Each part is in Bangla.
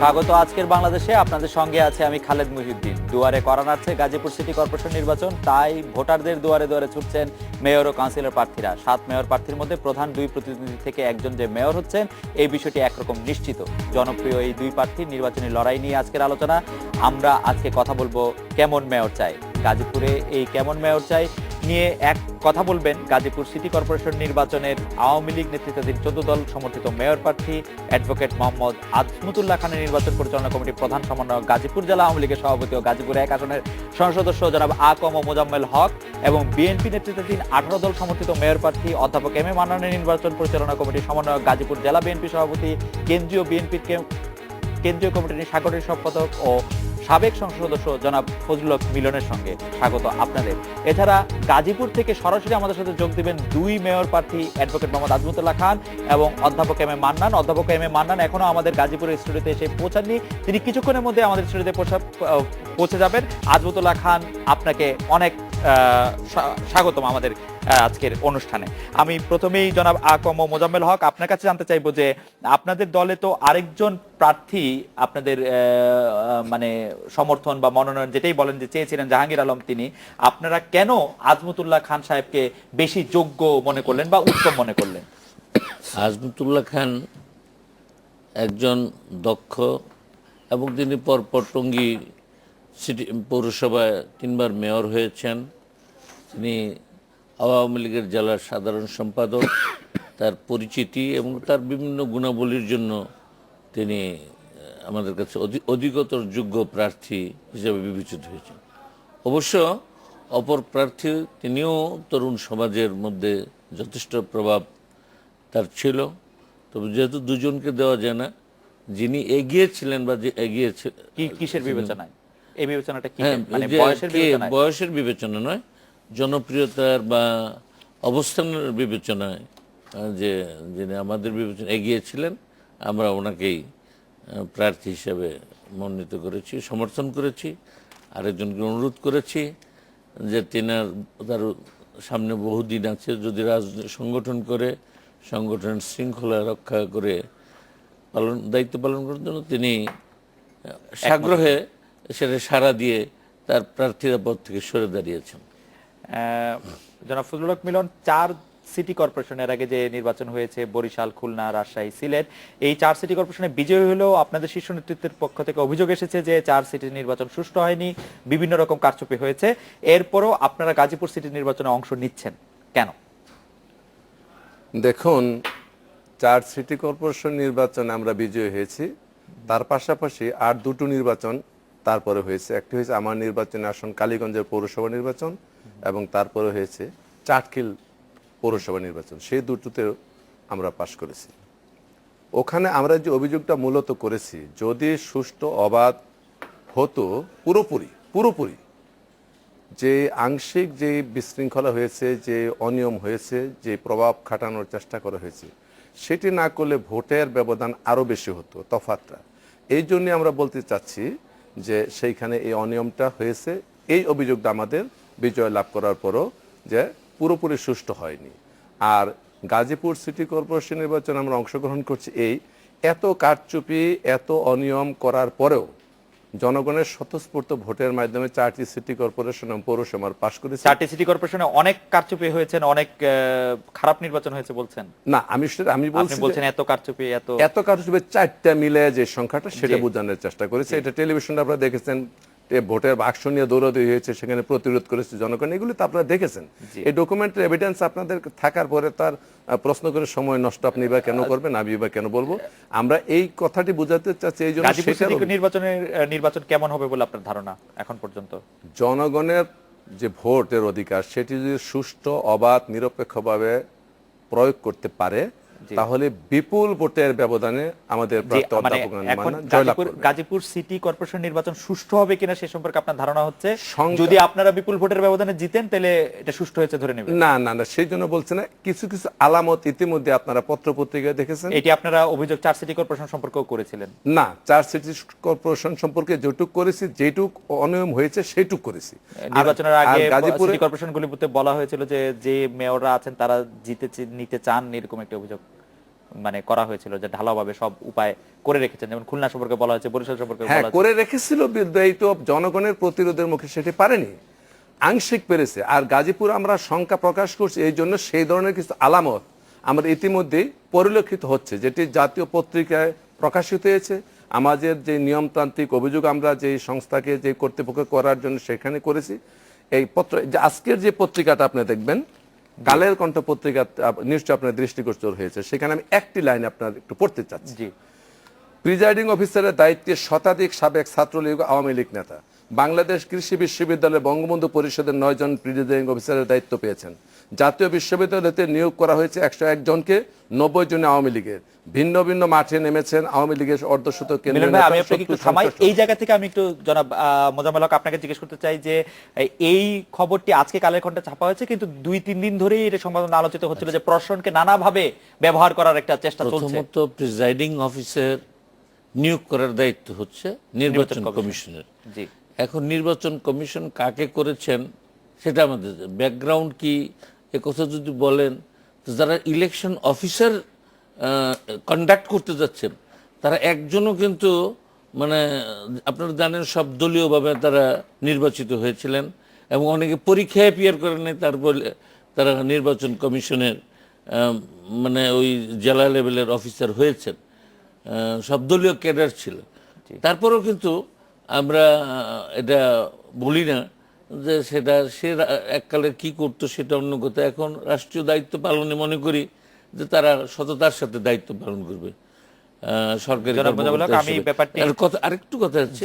স্বাগত আজকের বাংলাদেশে। আপনাদের সঙ্গে আছে আমি খালেদ মহিউদ্দিন। দুয়ারে করা নাড়ছে গাজীপুর সিটি কর্পোরেশন নির্বাচন, তাই ভোটারদের দুয়ারে দুয়ারে ছুটছেন মেয়র ও কাউন্সিলর প্রার্থীরা। 7 মেয়র প্রার্থীর মধ্যে প্রধান 2 প্রতিনিধি থেকে একজন যে মেয়র হচ্ছেন, এই বিষয়টি একরকম নিশ্চিত। জনপ্রিয় এই 2 প্রার্থীর নির্বাচনী লড়াই নিয়ে আজকের আলোচনা। আমরা আজকে কথা বলবো কেমন মেয়র চাই, গাজীপুরে এই কেমন মেয়র চাই নিয়ে এক কথা বলবেন গাজীপুর সিটি কর্পোরেশন নির্বাচনের আওয়ামী লীগ নেতৃত্বাধীন 14 দল সমর্থিত মেয়র প্রার্থী অ্যাডভোকেট মোহাম্মদ আজমতুল্লাহ খানের নির্বাচন পরিচালনা কমিটির প্রধান সমন্বয়ক, গাজীপুর জেলা আওয়ামী লীগের সভাপতি ও গাজীপুর 1 আসনের সংসদ সদস্য জনাব আকম মোজাম্মেল হক এবং বিএনপি নেতৃত্বাধীন 18 দল সমর্থিত মেয়র প্রার্থী অধ্যাপক এম এ মান্নানের নির্বাচন পরিচালনা কমিটির সমন্বয়ক, গাজীপুর জেলা বিএনপি সভাপতি, কেন্দ্রীয় বিএনপির কেন্দ্রীয় কমিটির সাংগঠনিক সম্পাদক ও সাবেক সংসদ সদস্য জনাব ফজলুল হক মিলনের সঙ্গে স্বাগত আপনাদের। এছাড়া গাজীপুর থেকে সরাসরি আমাদের সাথে যোগ দিবেন 2 মেয়র প্রার্থী অ্যাডভোকেট মোহাম্মদ আজমতুল্লাহ খান এবং অধ্যাপক এম এ মান্নান। অধ্যাপক এম এ মান্নান এখনো আমাদের গাজীপুরের স্টুডিওতে এসে পৌঁছাননি, তিনি কিছুক্ষণের মধ্যে আমাদের স্টুডিওতে পৌঁছে যাবেন। আজমতুল্লাহ খান, আপনাকে অনেক স্বাগতম আমাদের আজকের অনুষ্ঠানে। আমি প্রথমেই জনাব আকম মোজাম্মেল হক আপনার কাছে জানতে চাইবো যে আপনাদের দলে তো আরেকজন প্রার্থী আপনাদের মানে সমর্থন বা মনোনয়ন যেটাই বলেন যে চেয়েছিলেন, জাহাঙ্গীর আলম, তিনি আপনারা কেন আজমতুল্লাহ খান সাহেবকে বেশি যোগ্য মনে করলেন বা উত্তম মনে করলেন? আজমতুল্লাহ খান একজন দক্ষ এবং তিনি পরপর টঙ্গী সিটি পৌরসভায় 3 বার মেয়র হয়েছেন। তিনি আওয়ামী লীগের জেলার সাধারণ সম্পাদক। তার পরিচিতি এবং তার বিভিন্ন গুণাবলীর জন্য তিনি আমাদের কাছে অধিকতর যোগ্য প্রার্থী হিসেবে বিবেচিত হয়েছেন। অবশ্য অপর প্রার্থী তিনিও তরুণ সমাজের মধ্যে যথেষ্ট প্রভাব তার ছিল, তবে যেহেতু দুজনকে দেওয়া যায় না, যিনি এগিয়েছিলেন বা যে এগিয়েছে কিসের বিবেচনায় এই বিবেচনাটা কি? মানে বয়সের বিবেচনা নয়, জনপ্রিয়তার বা অবস্থানের বিবেচনায় যে যিনি আমাদের বিবেচনা এগিয়েছিলেন, আমরা ওনাকেই প্রার্থী হিসেবে মনোনীত করেছি, সমর্থন করেছি। আরেকজনকে অনুরোধ করেছি যে তার সামনে বহুদিন আছে, যদি সংগঠন করে সংগঠনের শৃঙ্খলা রক্ষা করে দায়িত্ব পালন করার জন্য তিনি সাগ্রহে সেটা সাড়া দিয়ে তার প্রার্থীরা পদ থেকে সরে দাঁড়িয়েছেন। জনাব ফজলুল হক মিলন, 4 সিটি কর্পোরেশনের আগে যে নির্বাচন হয়েছে বরিশাল, খুলনা, রাজশাহী, সিলেট, এই 4 সিটি কর্পোরেশনে বিজয়ী হলেও আপনাদের শীর্ষ নেতৃত্বের পক্ষ থেকে অভিযোগ এসেছে যে 4 সিটির নির্বাচন সুষ্ঠু হয়নি, বিভিন্ন রকম কারচুপি হয়েছে। এরপরও আপনারা গাজীপুর সিটির নির্বাচনে অংশ নিচ্ছেন কেন? দেখুন, 4 সিটি কর্পোরেশন নির্বাচনে আমরা বিজয়ী হয়েছি, তার পাশাপাশি আর 2টো নির্বাচন তারপরে হয়েছে। একটি হয়েছে আমার নির্বাচনী আসন কালীগঞ্জের পৌরসভা নির্বাচন এবং তারপরে হয়েছে চাটখিল পৌরসভা নির্বাচন। সেই দুটোতেও আমরা পাশ করেছি। ওখানে আমরা যে অভিযোগটা মূলত করেছি, যদি সুষ্ঠু অবাধ হতো পুরোপুরি যে আংশিক যে বিশৃঙ্খলা হয়েছে, যে অনিয়ম হয়েছে, যে প্রভাব খাটানোর চেষ্টা করা হয়েছে, সেটি না করলে ভোটের ব্যবধান আরও বেশি হতো, তফাৎটা। এই জন্য আমরা বলতে চাচ্ছি যে সেইখানে এই অনিয়মটা হয়েছে। এই অভিযোগটা আমাদের বিজয় লাভ করার পরও যে পুরোপুরি সুষ্ঠু হয়নি। আর গাজীপুর সিটি কর্পোরেশন নির্বাচনে আমরা অংশগ্রহণ করছি, এত কারচুপি এত অনিয়ম করার পরেও জনগণের স্বতঃস্ফূর্ত ভোটের মাধ্যমে 4টি সিটি কর্পোরেশন এবং পৌরসভার পাশ করেছে। 4টি সিটি কর্পোরেশনে অনেক কারচুপি হয়েছে, অনেক খারাপ নির্বাচন হয়েছে বলছেন না? আমি বলছি এত কারচুপি 4টা মিলে যে সংখ্যাটা, সেটা বোঝানোর চেষ্টা করেছে। এটা টেলিভিশনে আপনারা দেখেছেন, ভোটের বাক্স নিয়ে দৌড়াদৌড়ি হয়েছে, সেখানে প্রতিরোধ করেছে জনগণ, এগুলি তো আপনারা দেখেছেন। এই ডকুমেন্টের এভিডেন্স আপনাদের থাকার পরে তার প্রশ্ন করে সময় নষ্ট আপনি বা কেন করবেন, আমি বা কেন বলবো? আমরা এই কথাটি বোঝাতে চাচ্ছি। এই জন্য নির্বাচন কেমন হবে বলে আপনার ধারণা এখন পর্যন্ত? জনগণের যে ভোটের অধিকার, সেটি যদি সুষ্ঠু অবাধ নিরপেক্ষভাবে প্রয়োগ করতে পারে, তাহলে বিপুল ভোটের ব্যবধানে আমাদের গাজীপুর সিটি কর্পোরেশন নির্বাচন সুষ্ঠু হবে কিনা সে সম্পর্কে আপনার ধারণা হচ্ছে? যদি আপনারা বিপুল ভোটের ব্যবধানে জিতেন তাহলে এটা সুষ্ঠু হয়েছে ধরে নেবেন? না, সেই জন্য বলছে না। কিছু আলামত ইতিমধ্যে আপনারা পত্রপত্রিকায় দেখেছেন। এটি আপনারা অভিযোগ 4 সিটি কর্পোরেশন সম্পর্কেও করেছিলেন? না, 4 সিটি কর্পোরেশন সম্পর্কে যেটুক করেছি, যেটুক অনিয়ম হয়েছে সেইটুক করেছি। নির্বাচনের আগে সিটি কর্পোরেশনগুলিতে বলা হয়েছিল যে মেয়ররা আছেন তারা নিতে চান, এরকম একটা অভিযোগ। মানে করা হয়েছিল, যে ঢালাওভাবে সব উপায় করে রেখেছেন, যেমন খুলনা সম্পর্কে বলা হয়েছে, বরিশাল সম্পর্কে হ্যাঁ বলা হয়েছে। করে রেখেছিল, এই তো জনগণের প্রতিরোধের মুখে সেটি পারেনি, আংশিক পেরেছে। আর গাজীপুর আমরা শঙ্কা প্রকাশ করছি এই জন্য সেই ধরনের কিছু আলামত আমরা ইতিমধ্যেই পরিলক্ষিত হচ্ছে, যেটি জাতীয় পত্রিকায় প্রকাশিত হয়েছে। আমাদের যে নিয়মতান্ত্রিক অভিযোগ আমরা যে সংস্থাকে যে কর্তৃপক্ষ করার জন্য সেখানে করেছি, এই পত্র যে আজকের যে পত্রিকাটা আপনি দেখবেন, কালের কণ্ঠ পত্রিকা, নিশ্চয় আপনার দৃষ্টিগোচর হয়েছে, সেখানে আমি একটি লাইন আপনার একটু পড়তে চাচ্ছি। জি। প্রিজাইডিং অফিসারের দায়িত্বে শতাধিক সাবেক ছাত্রলীগ আওয়ামী লীগ নেতা বাংলাদেশ কৃষি বিশ্ববিদ্যালয় বঙ্গবন্ধু পরিষদের 9 জন প্রিজাইডিং অফিসারের দায়িত্ব পেয়েছেন। জাতীয় বিশ্ববিদ্যালয়তে নিয়োগ করা হয়েছে 101 জনকে, 90 জন আওয়ামী লীগের। ভিন্ন ভিন্ন মাঠে নেমেছেন আওয়ামী লীগের অর্ধশত কেন্দ্রীয় মিলন ভাই, আমি নেতা, আপনাকে একটু 70 থামাই সংসদ এই জায়গা থেকে। আমি একটু জনাব মোজাম্মেল হক আপনাকে জিজ্ঞেস করতে চাই যে এই খবরটি আজকে কালের কণ্ঠে ছাপা হয়েছে, কিন্তু 2-3 দিন ধরেই এটা সংবাদে আলোচিত হচ্ছিল যে প্রশাসনকে নানাভাবে ব্যবহার করার একটা চেষ্টা চলছে। প্রথমত প্রিজাইডিং অফিসার নিয়োগ করার দায়িত্ব হচ্ছে নির্বাচন কমিশনের। জি। এখন নির্বাচন কমিশন কাকে করেছেন সেটা আমাদের ব্যাকগ্রাউন্ড কি এ কথা যদি বলেন, তো যারা ইলেকশন অফিসার কন্ডাক্ট করতে যাচ্ছেন তারা একজনও কিন্তু মানে আপনারা জানেন সব দলীয়ভাবে তারা নির্বাচিত হয়েছিলেন এবং অনেকে পরীক্ষায় অ্যাপিয়ার করেন নাই, তারপরে তারা নির্বাচন কমিশনের মানে ওই জেলা লেভেলের অফিসার হয়েছেন, সব দলীয় ক্যাডার ছিল। তারপরেও কিন্তু আমরা এটা বলি না যে সেটা সে এককালে কি করতো সেটা অন্য কথা। এখন রাষ্ট্রীয় দায়িত্ব পালনে মনে করি যে তারা সততার সাথে দায়িত্ব পালন করবে সরকারি কর্মকর্তা হিসেবে। আরেকটু কথা হচ্ছে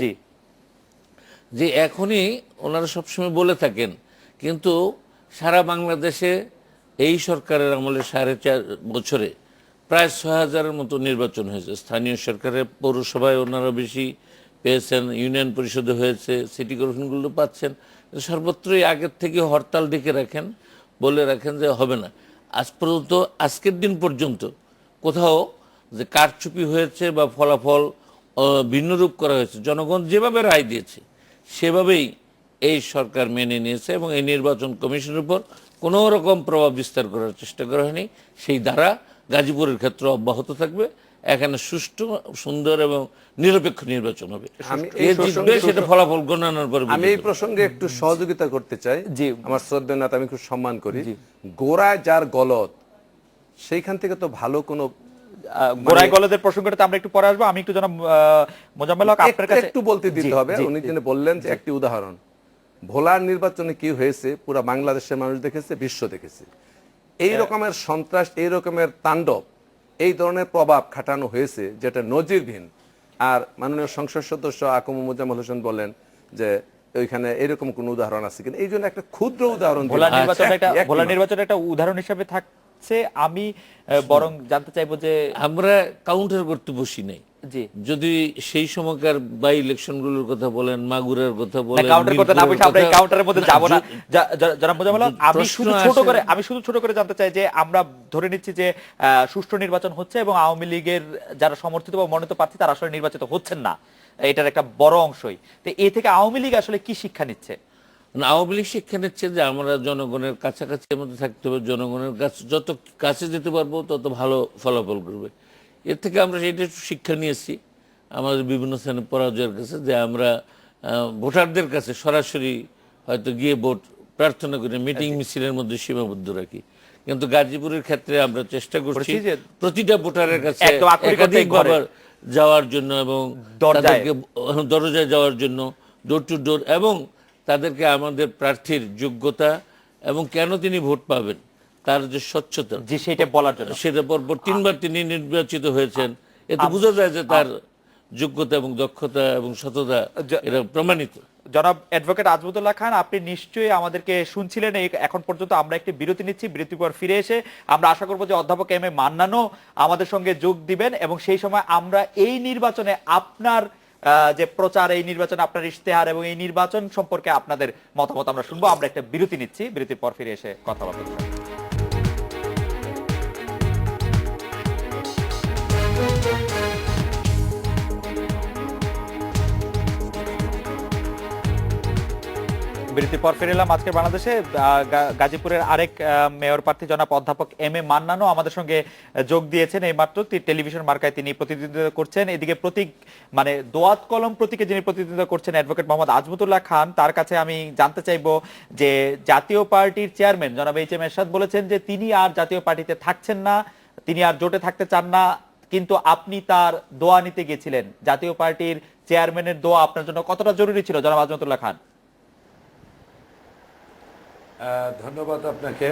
যে এখনই ওনারা সবসময় বলে থাকেন, কিন্তু সারা বাংলাদেশে এই সরকারের আমলে 4.5 বছরে প্রায় 6,000-এর মতো নির্বাচন হয়েছে। স্থানীয় সরকারের পৌরসভায় ওনারা বেশি পেয়েছেন, ইউনিয়ন পরিষদে হয়েছে, সিটি কর্পোরেশনগুলো পাচ্ছেন। সর্বত্রই আগের থেকে হরতাল ডেকে রাখেন, বলে রাখেন যে হবে না। আজ পর্যন্ত আজকের দিন পর্যন্ত কোথাও যে কারচুপি হয়েছে বা ফলাফল ভিন্নরূপ করা হয়েছে, জনগণ যেভাবে রায় দিয়েছে সেভাবেই এই সরকার মেনে নিয়েছে এবং এই নির্বাচন কমিশনের উপর কোনো রকম প্রভাব বিস্তার করার চেষ্টা করা হয়নি। সেই দ্বারা গাজীপুরের ক্ষেত্রে অব্যাহত থাকবে। এখানে সুষ্ঠু, সুন্দর এবং নিরপেক্ষ নির্বাচন হবে। সেটা ফলাফল গণনার পর। আমি এই প্রসঙ্গে একটু সহযোগিতা করতে চাই। জি, আমার শ্রদ্ধেয় নেতা আমি খুব সম্মান করি। গোড়ায় যার গলদ, সেইখান থেকে তো ভালো কোনো গোড়ায় গলদের প্রসঙ্গটা আমরা একটু পরে আসবো। আমি একটু জানাব মোজাম্মেল হক আপনার কাছে একটু বলতে দিতে হবে। উনি যিনি বললেন যে একটি উদাহরণ, ভোলার নির্বাচনে কি হয়েছে পুরো বাংলাদেশের মানুষ দেখেছে, বিশ্ব দেখেছে। এই রকমের সন্ত্রাস, এই রকমের তাণ্ডব, এই ধরনের প্রভাব খাটানো হয়েছে যেটা নজিরবিহীন। আর মাননীয় সংসদ সদস্য আকম মোজাম্মেল হোসেন বলেন যে ওইখানে এরকম কোন উদাহরণ আছে কিনা, এই জন্য একটা ক্ষুদ্র উদাহরণ। ভোলা নির্বাচন একটা উদাহরণ হিসেবে থাকছে। আমি বরং জানতে চাইবো যে আমরা কাউন্টার করতে বসি নাই। যদি সেই সময়কার বাই ইলেকশন গুলোর কথা বলেন, মাগুরার কথা বলেন, কাউন্টারের মধ্যে যাব না। জনাব মোজাম্মেল হক, আমি শুধু ছোট করে জানতে চাই যে আমরা ধরে নিচ্ছি যে সুষ্ঠু নির্বাচন হচ্ছে এবং আওয়ামী লীগের যারা সমর্থিত বা মনোনীত প্রার্থী তারা আসলে নির্বাচিত হচ্ছেন না, এটার একটা বড় অংশই। তো এ থেকে আওয়ামী লীগ আসলে কি শিক্ষা নিচ্ছে? আওয়ামী লীগ শিক্ষা নিচ্ছে যে আমরা জনগণের কাছাকাছি মধ্যে থাকতে হবে, জনগণের কাছে যত কাছে যেতে পারবো তত ভালো ফলাফল করবে। এর থেকে আমরা সেটা শিক্ষা নিয়েছি আমাদের বিভিন্ন স্থানে পরাজয়ের কাছে, যে আমরা ভোটারদের কাছে সরাসরি হয়তো গিয়ে ভোট প্রার্থনা করি, মিটিং মিছিলের মধ্যে সীমাবদ্ধ রাখি। কিন্তু গাজীপুরের ক্ষেত্রে আমরা চেষ্টা করছি প্রতিটা ভোটারের কাছে একাধিকবার যাওয়ার জন্য এবং দরজায় যাওয়ার জন্য, ডোর টু ডোর, এবং তাদেরকে আমাদের প্রার্থীর যোগ্যতা এবং কেন তিনি ভোট পাবেন তার যে স্বচ্ছতা, সেটা বলার জন্য। সেটা পরপর 3 বার তিনি নির্বাচিত হয়েছেন, এতে বোঝা যায় যে তার যোগ্যতা এবং দক্ষতা এবং সততা এটা প্রমাণিত। জনাব অ্যাডভোকেট আজমতুল্লাহ খান, আপনি নিশ্চয়ই আমাদেরকে শুনছিলেন। এখন পর্যন্ত আমরা একটি বিরতি নিচ্ছি। বিরতির পর ফিরে এসে আমরা আশা করব যে অধ্যাপক এম এ মান্নানও আমাদের সঙ্গে যোগ দিবেন এবং সেই সময় আমরা এই নির্বাচনে আপনার যে প্রচার, এই নির্বাচনে আপনার ইশতেহার এবং এই নির্বাচন সম্পর্কে আপনাদের মতামত আমরা শুনবো। আমরা একটা বিরতি নিচ্ছি, বিরতির পর ফিরে এসে কথা বলবো। বিরতির পর ফিরে এলাম আজকের বাংলাদেশে। গাজীপুরের আরেক মেয়র প্রার্থী জনাব অধ্যাপক এম এ মান্নানও আমাদের সঙ্গে যোগ দিয়েছেন। এই মাত্র টেলিভিশন মার্কায় তিনি প্রতিনিধিত্ব করছেন। এদিকে প্রতীক মানে দোয়াত কলম প্রতীকে যিনি প্রতিনিধিত্ব করছেন অ্যাডভোকেট মোহাম্মদ আজমতুল্লাহ খান, তার কাছে আমি জানতে চাইবো যে জাতীয় পার্টির চেয়ারম্যান জনাব এইচ এম এরশাদ বলেছেন যে তিনি আর জাতীয় পার্টিতে থাকছেন না, তিনি আর জোটে থাকতে চান না, কিন্তু আপনি তার দোয়া নিতে গিয়েছিলেন। জাতীয় পার্টির চেয়ারম্যানের দোয়া আপনার জন্য কতটা জরুরি ছিল জনাব আজমতুল্লাহ খান? ধন্যবাদ আপনাকে।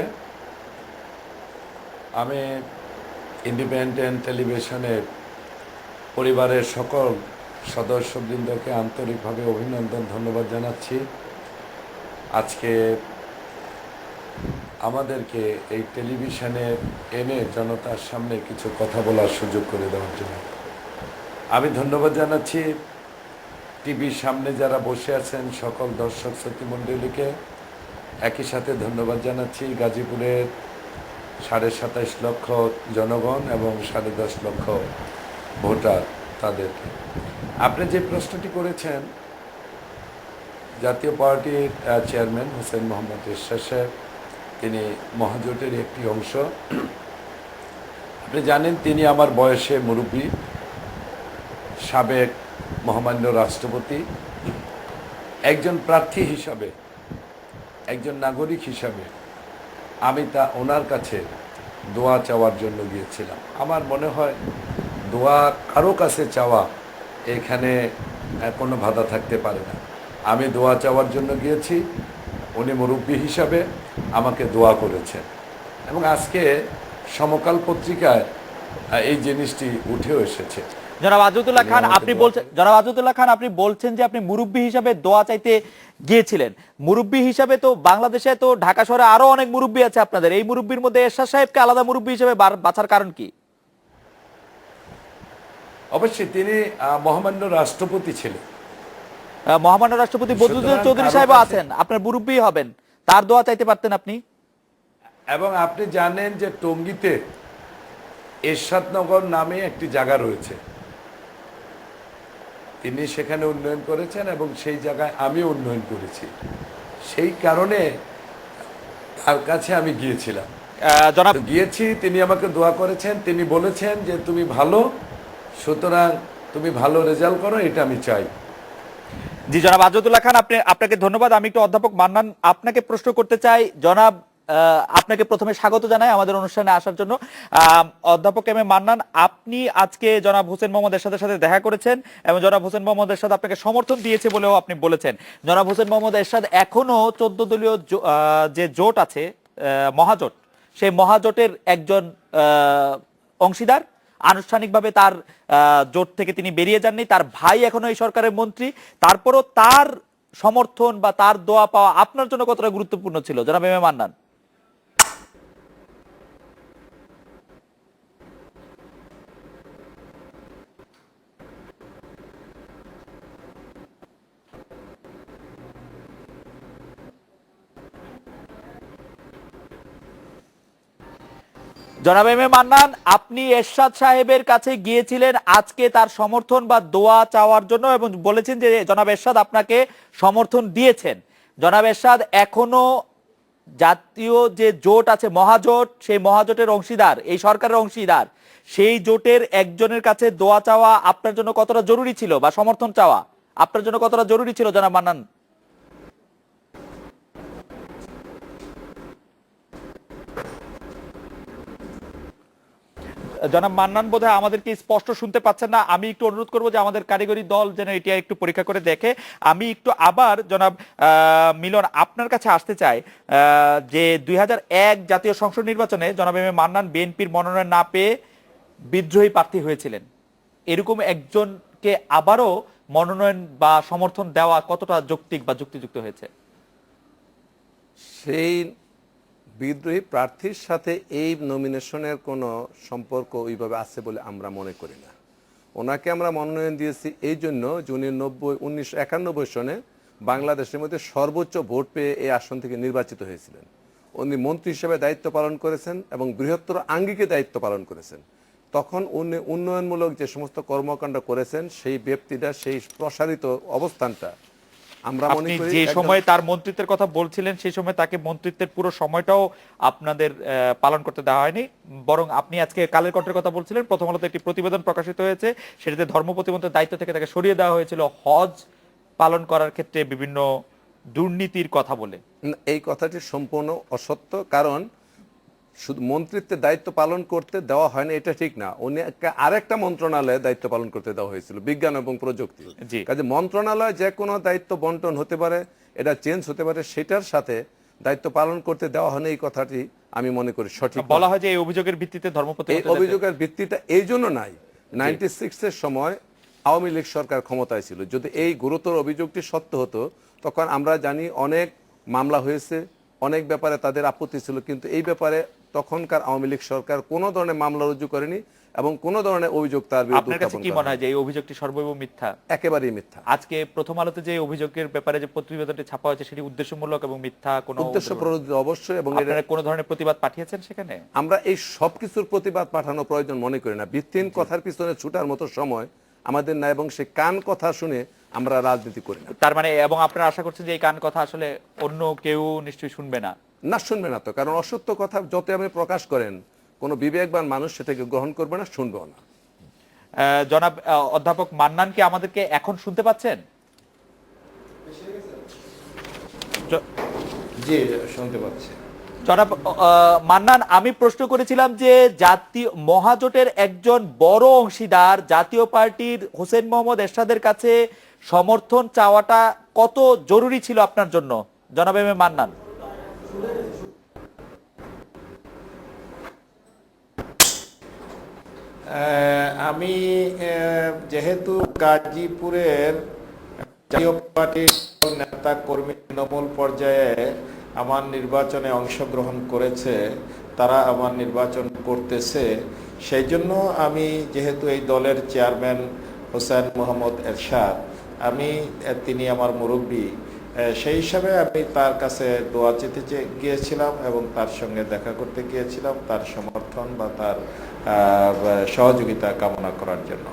আমি ইন্ডিপেন্ডেন্ট টেলিভিশনের পরিবারের সকল সদস্যবৃন্দকে আন্তরিকভাবে অভিনন্দন, ধন্যবাদ জানাচ্ছি। আজকে আমাদেরকে এই টেলিভিশনে এনে জনতার সামনে কিছু কথা বলার সুযোগ করে দেওয়ার জন্য আমি ধন্যবাদ জানাচ্ছি। টিভির সামনে যারা বসে আছেন সকল দর্শক শ্রোতৃমণ্ডলীকে একই সাথে ধন্যবাদ জানাচ্ছি গাজীপুরের 27.5 লক্ষ জনগণ এবং 10.5 লক্ষ ভোটার তাদেরকে। আপনি যে প্রশ্নটি করেছেন, জাতীয় পার্টির চেয়ারম্যান হোসেন মোহাম্মদ এরশাদ সাহেব, তিনি মহাজোটের একটি অংশ। আপনি জানেন তিনি আমার বয়সে মুরব্বী, সাবেক মহামান্য রাষ্ট্রপতি। একজন প্রার্থী হিসাবে, একজন নাগরিক হিসাবে আমি ওনার কাছে দোয়া চাওয়ার জন্য গিয়েছিলাম। আমার মনে হয় দোয়া কারো কাছে চাওয়া এখানে কোনো বাধা থাকতে পারে না। আমি দোয়া চাওয়ার জন্য গিয়েছি, উনি মুরব্বী হিসাবে আমাকে দোয়া করেছেন এবং আজকে সমকাল পত্রিকায় এই জিনিসটি উঠেও এসেছে। জনাব আজমতুল্লাহ খান, আপনি বলছেন যে আপনি মুরব্বী হিসাবে দোয়া চাইতে গিয়েছিলেন। মুরব্বী হিসাবে তো বাংলাদেশে তো ঢাকা শহরে আরো অনেক মুরব্বী আছে আপনাদের, এই মুরব্বীর মধ্যে এরশাদ সাহেবকে আলাদা মুরব্বী হিসেবে বাছার কারণ কি? অবশ্যই তিনি মহামান্য রাষ্ট্রপতি ছিলেন। মহামান্য রাষ্ট্রপতি বদরুদ্দোজা চৌধুরী সাহেব আছেন, আপনার মুরব্বী হবেন, তার দোয়া চাইতে পারতেন আপনি। এবং আপনি জানেন যে টঙ্গীতে এরশাদনগর নামে একটি জায়গা রয়েছে, তিনি সেখানে উন্নয়ন করেছেন এবং সেই জায়গায় আমি উন্নয়ন করেছি। সেই কারণে তার কাছে আমি গিয়েছিলাম, গিয়েছি, তিনি আমাকে দোয়া করেছেন। তিনি বলেছেন যে তুমি ভালো, সুতরাং তুমি ভালো রেজাল্ট করো, এটা আমি চাই। জি জনাব আজমতুল্লাহ খান, আপনাকে ধন্যবাদ। আমি একটু অধ্যাপক মান্নান আপনাকে প্রশ্ন করতে চাই। জনাব আপনাকে প্রথমে স্বাগত জানাই আমাদের অনুষ্ঠানে আসার জন্য। অধ্যাপক এম এ মান্নান, আপনি আজকে জনাব হোসেন মোহাম্মদ এরশাদের সাথে দেখা করেছেন এবং জনাব হোসেন মোহাম্মদ এরশাদ আপনাকে সমর্থন দিয়েছে বলেও আপনি বলেছেন। জনাব হোসেন মোহাম্মদ এরশাদ এখনো 14 দলীয় যে জোট আছে, মহাজোট, সেই মহাজোটের একজন অংশীদার। আনুষ্ঠানিকভাবে তার জোট থেকে তিনি বেরিয়ে যাননি, তার ভাই এখনো এই সরকারের মন্ত্রী। তারপরও তার সমর্থন বা তার দোয়া পাওয়া আপনার জন্য কতটা গুরুত্বপূর্ণ ছিল জনাব এম এ মান্নান? জনাব এম এ মান্নান, আপনি এরশাদ সাহেবের কাছে গিয়েছিলেন আজকে তার সমর্থন বা দোয়া চাওয়ার জন্য এবং বলেছেন যে জনাব এরশাদ আপনাকে সমর্থন দিয়েছেন। জনাব এরশাদ এখনো জাতীয় যে জোট আছে মহাজোট, সেই মহাজোটের অংশীদার, এই সরকারের অংশীদার, সেই জোটের একজনের কাছে দোয়া চাওয়া আপনার জন্য কতটা জরুরি ছিল বা সমর্থন চাওয়া আপনার জন্য কতটা জরুরি ছিল জনাব মান্নান? জনাব মান্নান বোধহয় আমাদেরকে স্পষ্ট শুনতে পাচ্ছেন না। আমি একটু অনুরোধ করবো যে আমাদের কারিগরি দল যেন এটি একটু পরীক্ষা করে দেখে। আমি একটু আবার জনাব মিলন আপনার কাছে আসতে চাই যে 2001 জাতীয় সংসদ নির্বাচনে জনাব এম এ মান্নান বিএনপির মনোনয়ন না পেয়ে বিদ্রোহী প্রার্থী হয়েছিলেন। এরকম একজনকে আবারও মনোনয়ন বা সমর্থন দেওয়া কতটা যৌক্তিক বা যুক্তিযুক্ত হয়েছে? সেই বিদ্রোহী প্রার্থীর সাথে এই নমিনেশনের কোনো সম্পর্ক ওইভাবে আছে বলে আমরা মনে করি না। ওনাকে আমরা মনোনয়ন দিয়েছি এই জন্য যে উনি 1991 সনে বাংলাদেশের মধ্যে সর্বোচ্চ ভোট পেয়ে এই আসন থেকে নির্বাচিত হয়েছিলেন। উনি মন্ত্রী হিসেবে দায়িত্ব পালন করেছেন এবং বৃহত্তর আঙ্গিকে দায়িত্ব পালন করেছেন। তখন উনি উন্নয়নমূলক যে সমস্ত কর্মকাণ্ড করেছেন, সেই ব্যক্তিটা, সেই প্রসারিত অবস্থানটা আমরা মনে আপনি করি যে একজন- সময় তার মন্ত্রিত্বের কথা বলছিলেন সেই সময় তাকে মন্ত্রিত্বের পুরো সময়টাও আপনাদের পালন করতে দেওয়া হয়নি, বরং আপনি আজকে কালের কণ্ঠের কথা বলছিলেন। প্রথম আলোতে একটি প্রতিবেদন প্রকাশিত হয়েছে, সেটাতে ধর্ম প্রতিমন্ত্রীর দায়িত্ব থেকে তাকে সরিয়ে দেওয়া হয়েছিল হজ পালন করার ক্ষেত্রে বিভিন্ন দুর্নীতির কথা বলে। না, এই কথাটি সম্পূর্ণ অসত্য। কারণ শুধু মন্ত্রিত্বের দায়িত্ব পালন করতে দেওয়া হয় না এটা ঠিক না, উনি আরেকটা মন্ত্রণালয়ে দায়িত্ব পালন করতে দেওয়া হয়েছিল, বিজ্ঞান এবং প্রযুক্তি। জি। কাজে মন্ত্রণালয় যে কোনো দায়িত্ব বন্টন হতে পারে, এটা চেঞ্জ হতে পারে, সেটার সাথে দায়িত্ব পালন করতে দেওয়া হয়নি, এই কথাটি আমি মনে করি সঠিক নয়। বলা হয় যে এই অভিযোগের ভিত্তিতে ধর্ম এই প্রতিমন্ত্রী অভিযোগের ভিত্তিটা এই জন্য নাই, 96-এর সময় আওয়ামী লীগ সরকার ক্ষমতায় ছিল। যদি এই গুরুতর অভিযোগটি সত্য হতো, তখন আমরা জানি অনেক মামলা হয়েছে, অনেক ব্যাপারে তাদের আপত্তি ছিল, কিন্তু এই ব্যাপারে তখনকার আওয়ামী লীগ সরকার কোনো ধরনের মামলা রুজু করেনি এবং কোনো ধরনের অভিযোগ তার বিরুদ্ধে আপনার কাছে উত্থাপন কি করা মনে হয় হয়নি। যে এই অভিযোগটি সর্বৈব মিথ্যা? একেবারেই মিথ্যা। আজকে প্রথম আলোতে যে অভিযোগের ব্যাপারে যে প্রতিবেদনটি ছাপা হয়েছে সেটি উদ্দেশ্যমূলক এবং মিথ্যা কোনো উদ্দেশ্য প্রণোদিত অবশ্যই, এবং এটা আপনারা কোনো ধরনের প্রতিবাদ পাঠিয়েছেন সেখানে? আমরা এই সব কিছুর প্রতিবাদ পাঠানো প্রয়োজন মনে করি না। ভিত্তিহীন কথার পিছনে ছুটার মতো সময় আমাদের না, এবং সে কান কথা শুনে আমরা রাজনীতি করি না। তার মানে এবং আপনারা আশা করছেন যে এই কান কথা আসলে অন্য কেউ নিশ্চয়ই শুনবে না? না, শুনবে না তো, কারণ অসত্য কথা যত আপনি প্রকাশ করেন কোনো বিবেকবান মানুষ সেটাকে গ্রহণ করবে না, শুনবেও না। জনাব অধ্যাপক মান্নান কি আমাদেরকে এখন শুনতে পাচ্ছেন? জি, শুনতে পাচ্ছি। জনাব মান্নান, আমি প্রশ্ন করেছিলাম যে জাতীয় মহাজোটের একজন বড় অংশীদার জাতীয় পার্টির হোসেন মোহাম্মদ এরশাদের কাছে সমর্থন চাওয়াটা কত জরুরি ছিল আপনার জন্য, জনাব এম এ মান্নান? আমি যেহেতু গাজীপুরের জাতীয় পার্টির নেতা কর্মী তৃণমূল পর্যায়ে আমার নির্বাচনে অংশগ্রহণ করেছে, তারা আমার নির্বাচন করতেছে, সেই জন্য আমি যেহেতু এই দলের চেয়ারম্যান হোসেন মোহাম্মদ এরশাদ, তিনি আমার মুরব্বী, সেই হিসাবে আমি তার কাছে দোয়া চেতে গিয়েছিলাম এবং তার সঙ্গে দেখা করতে গিয়েছিলাম, তার সমর্থন বা তার সহযোগিতা কামনা করার জন্য।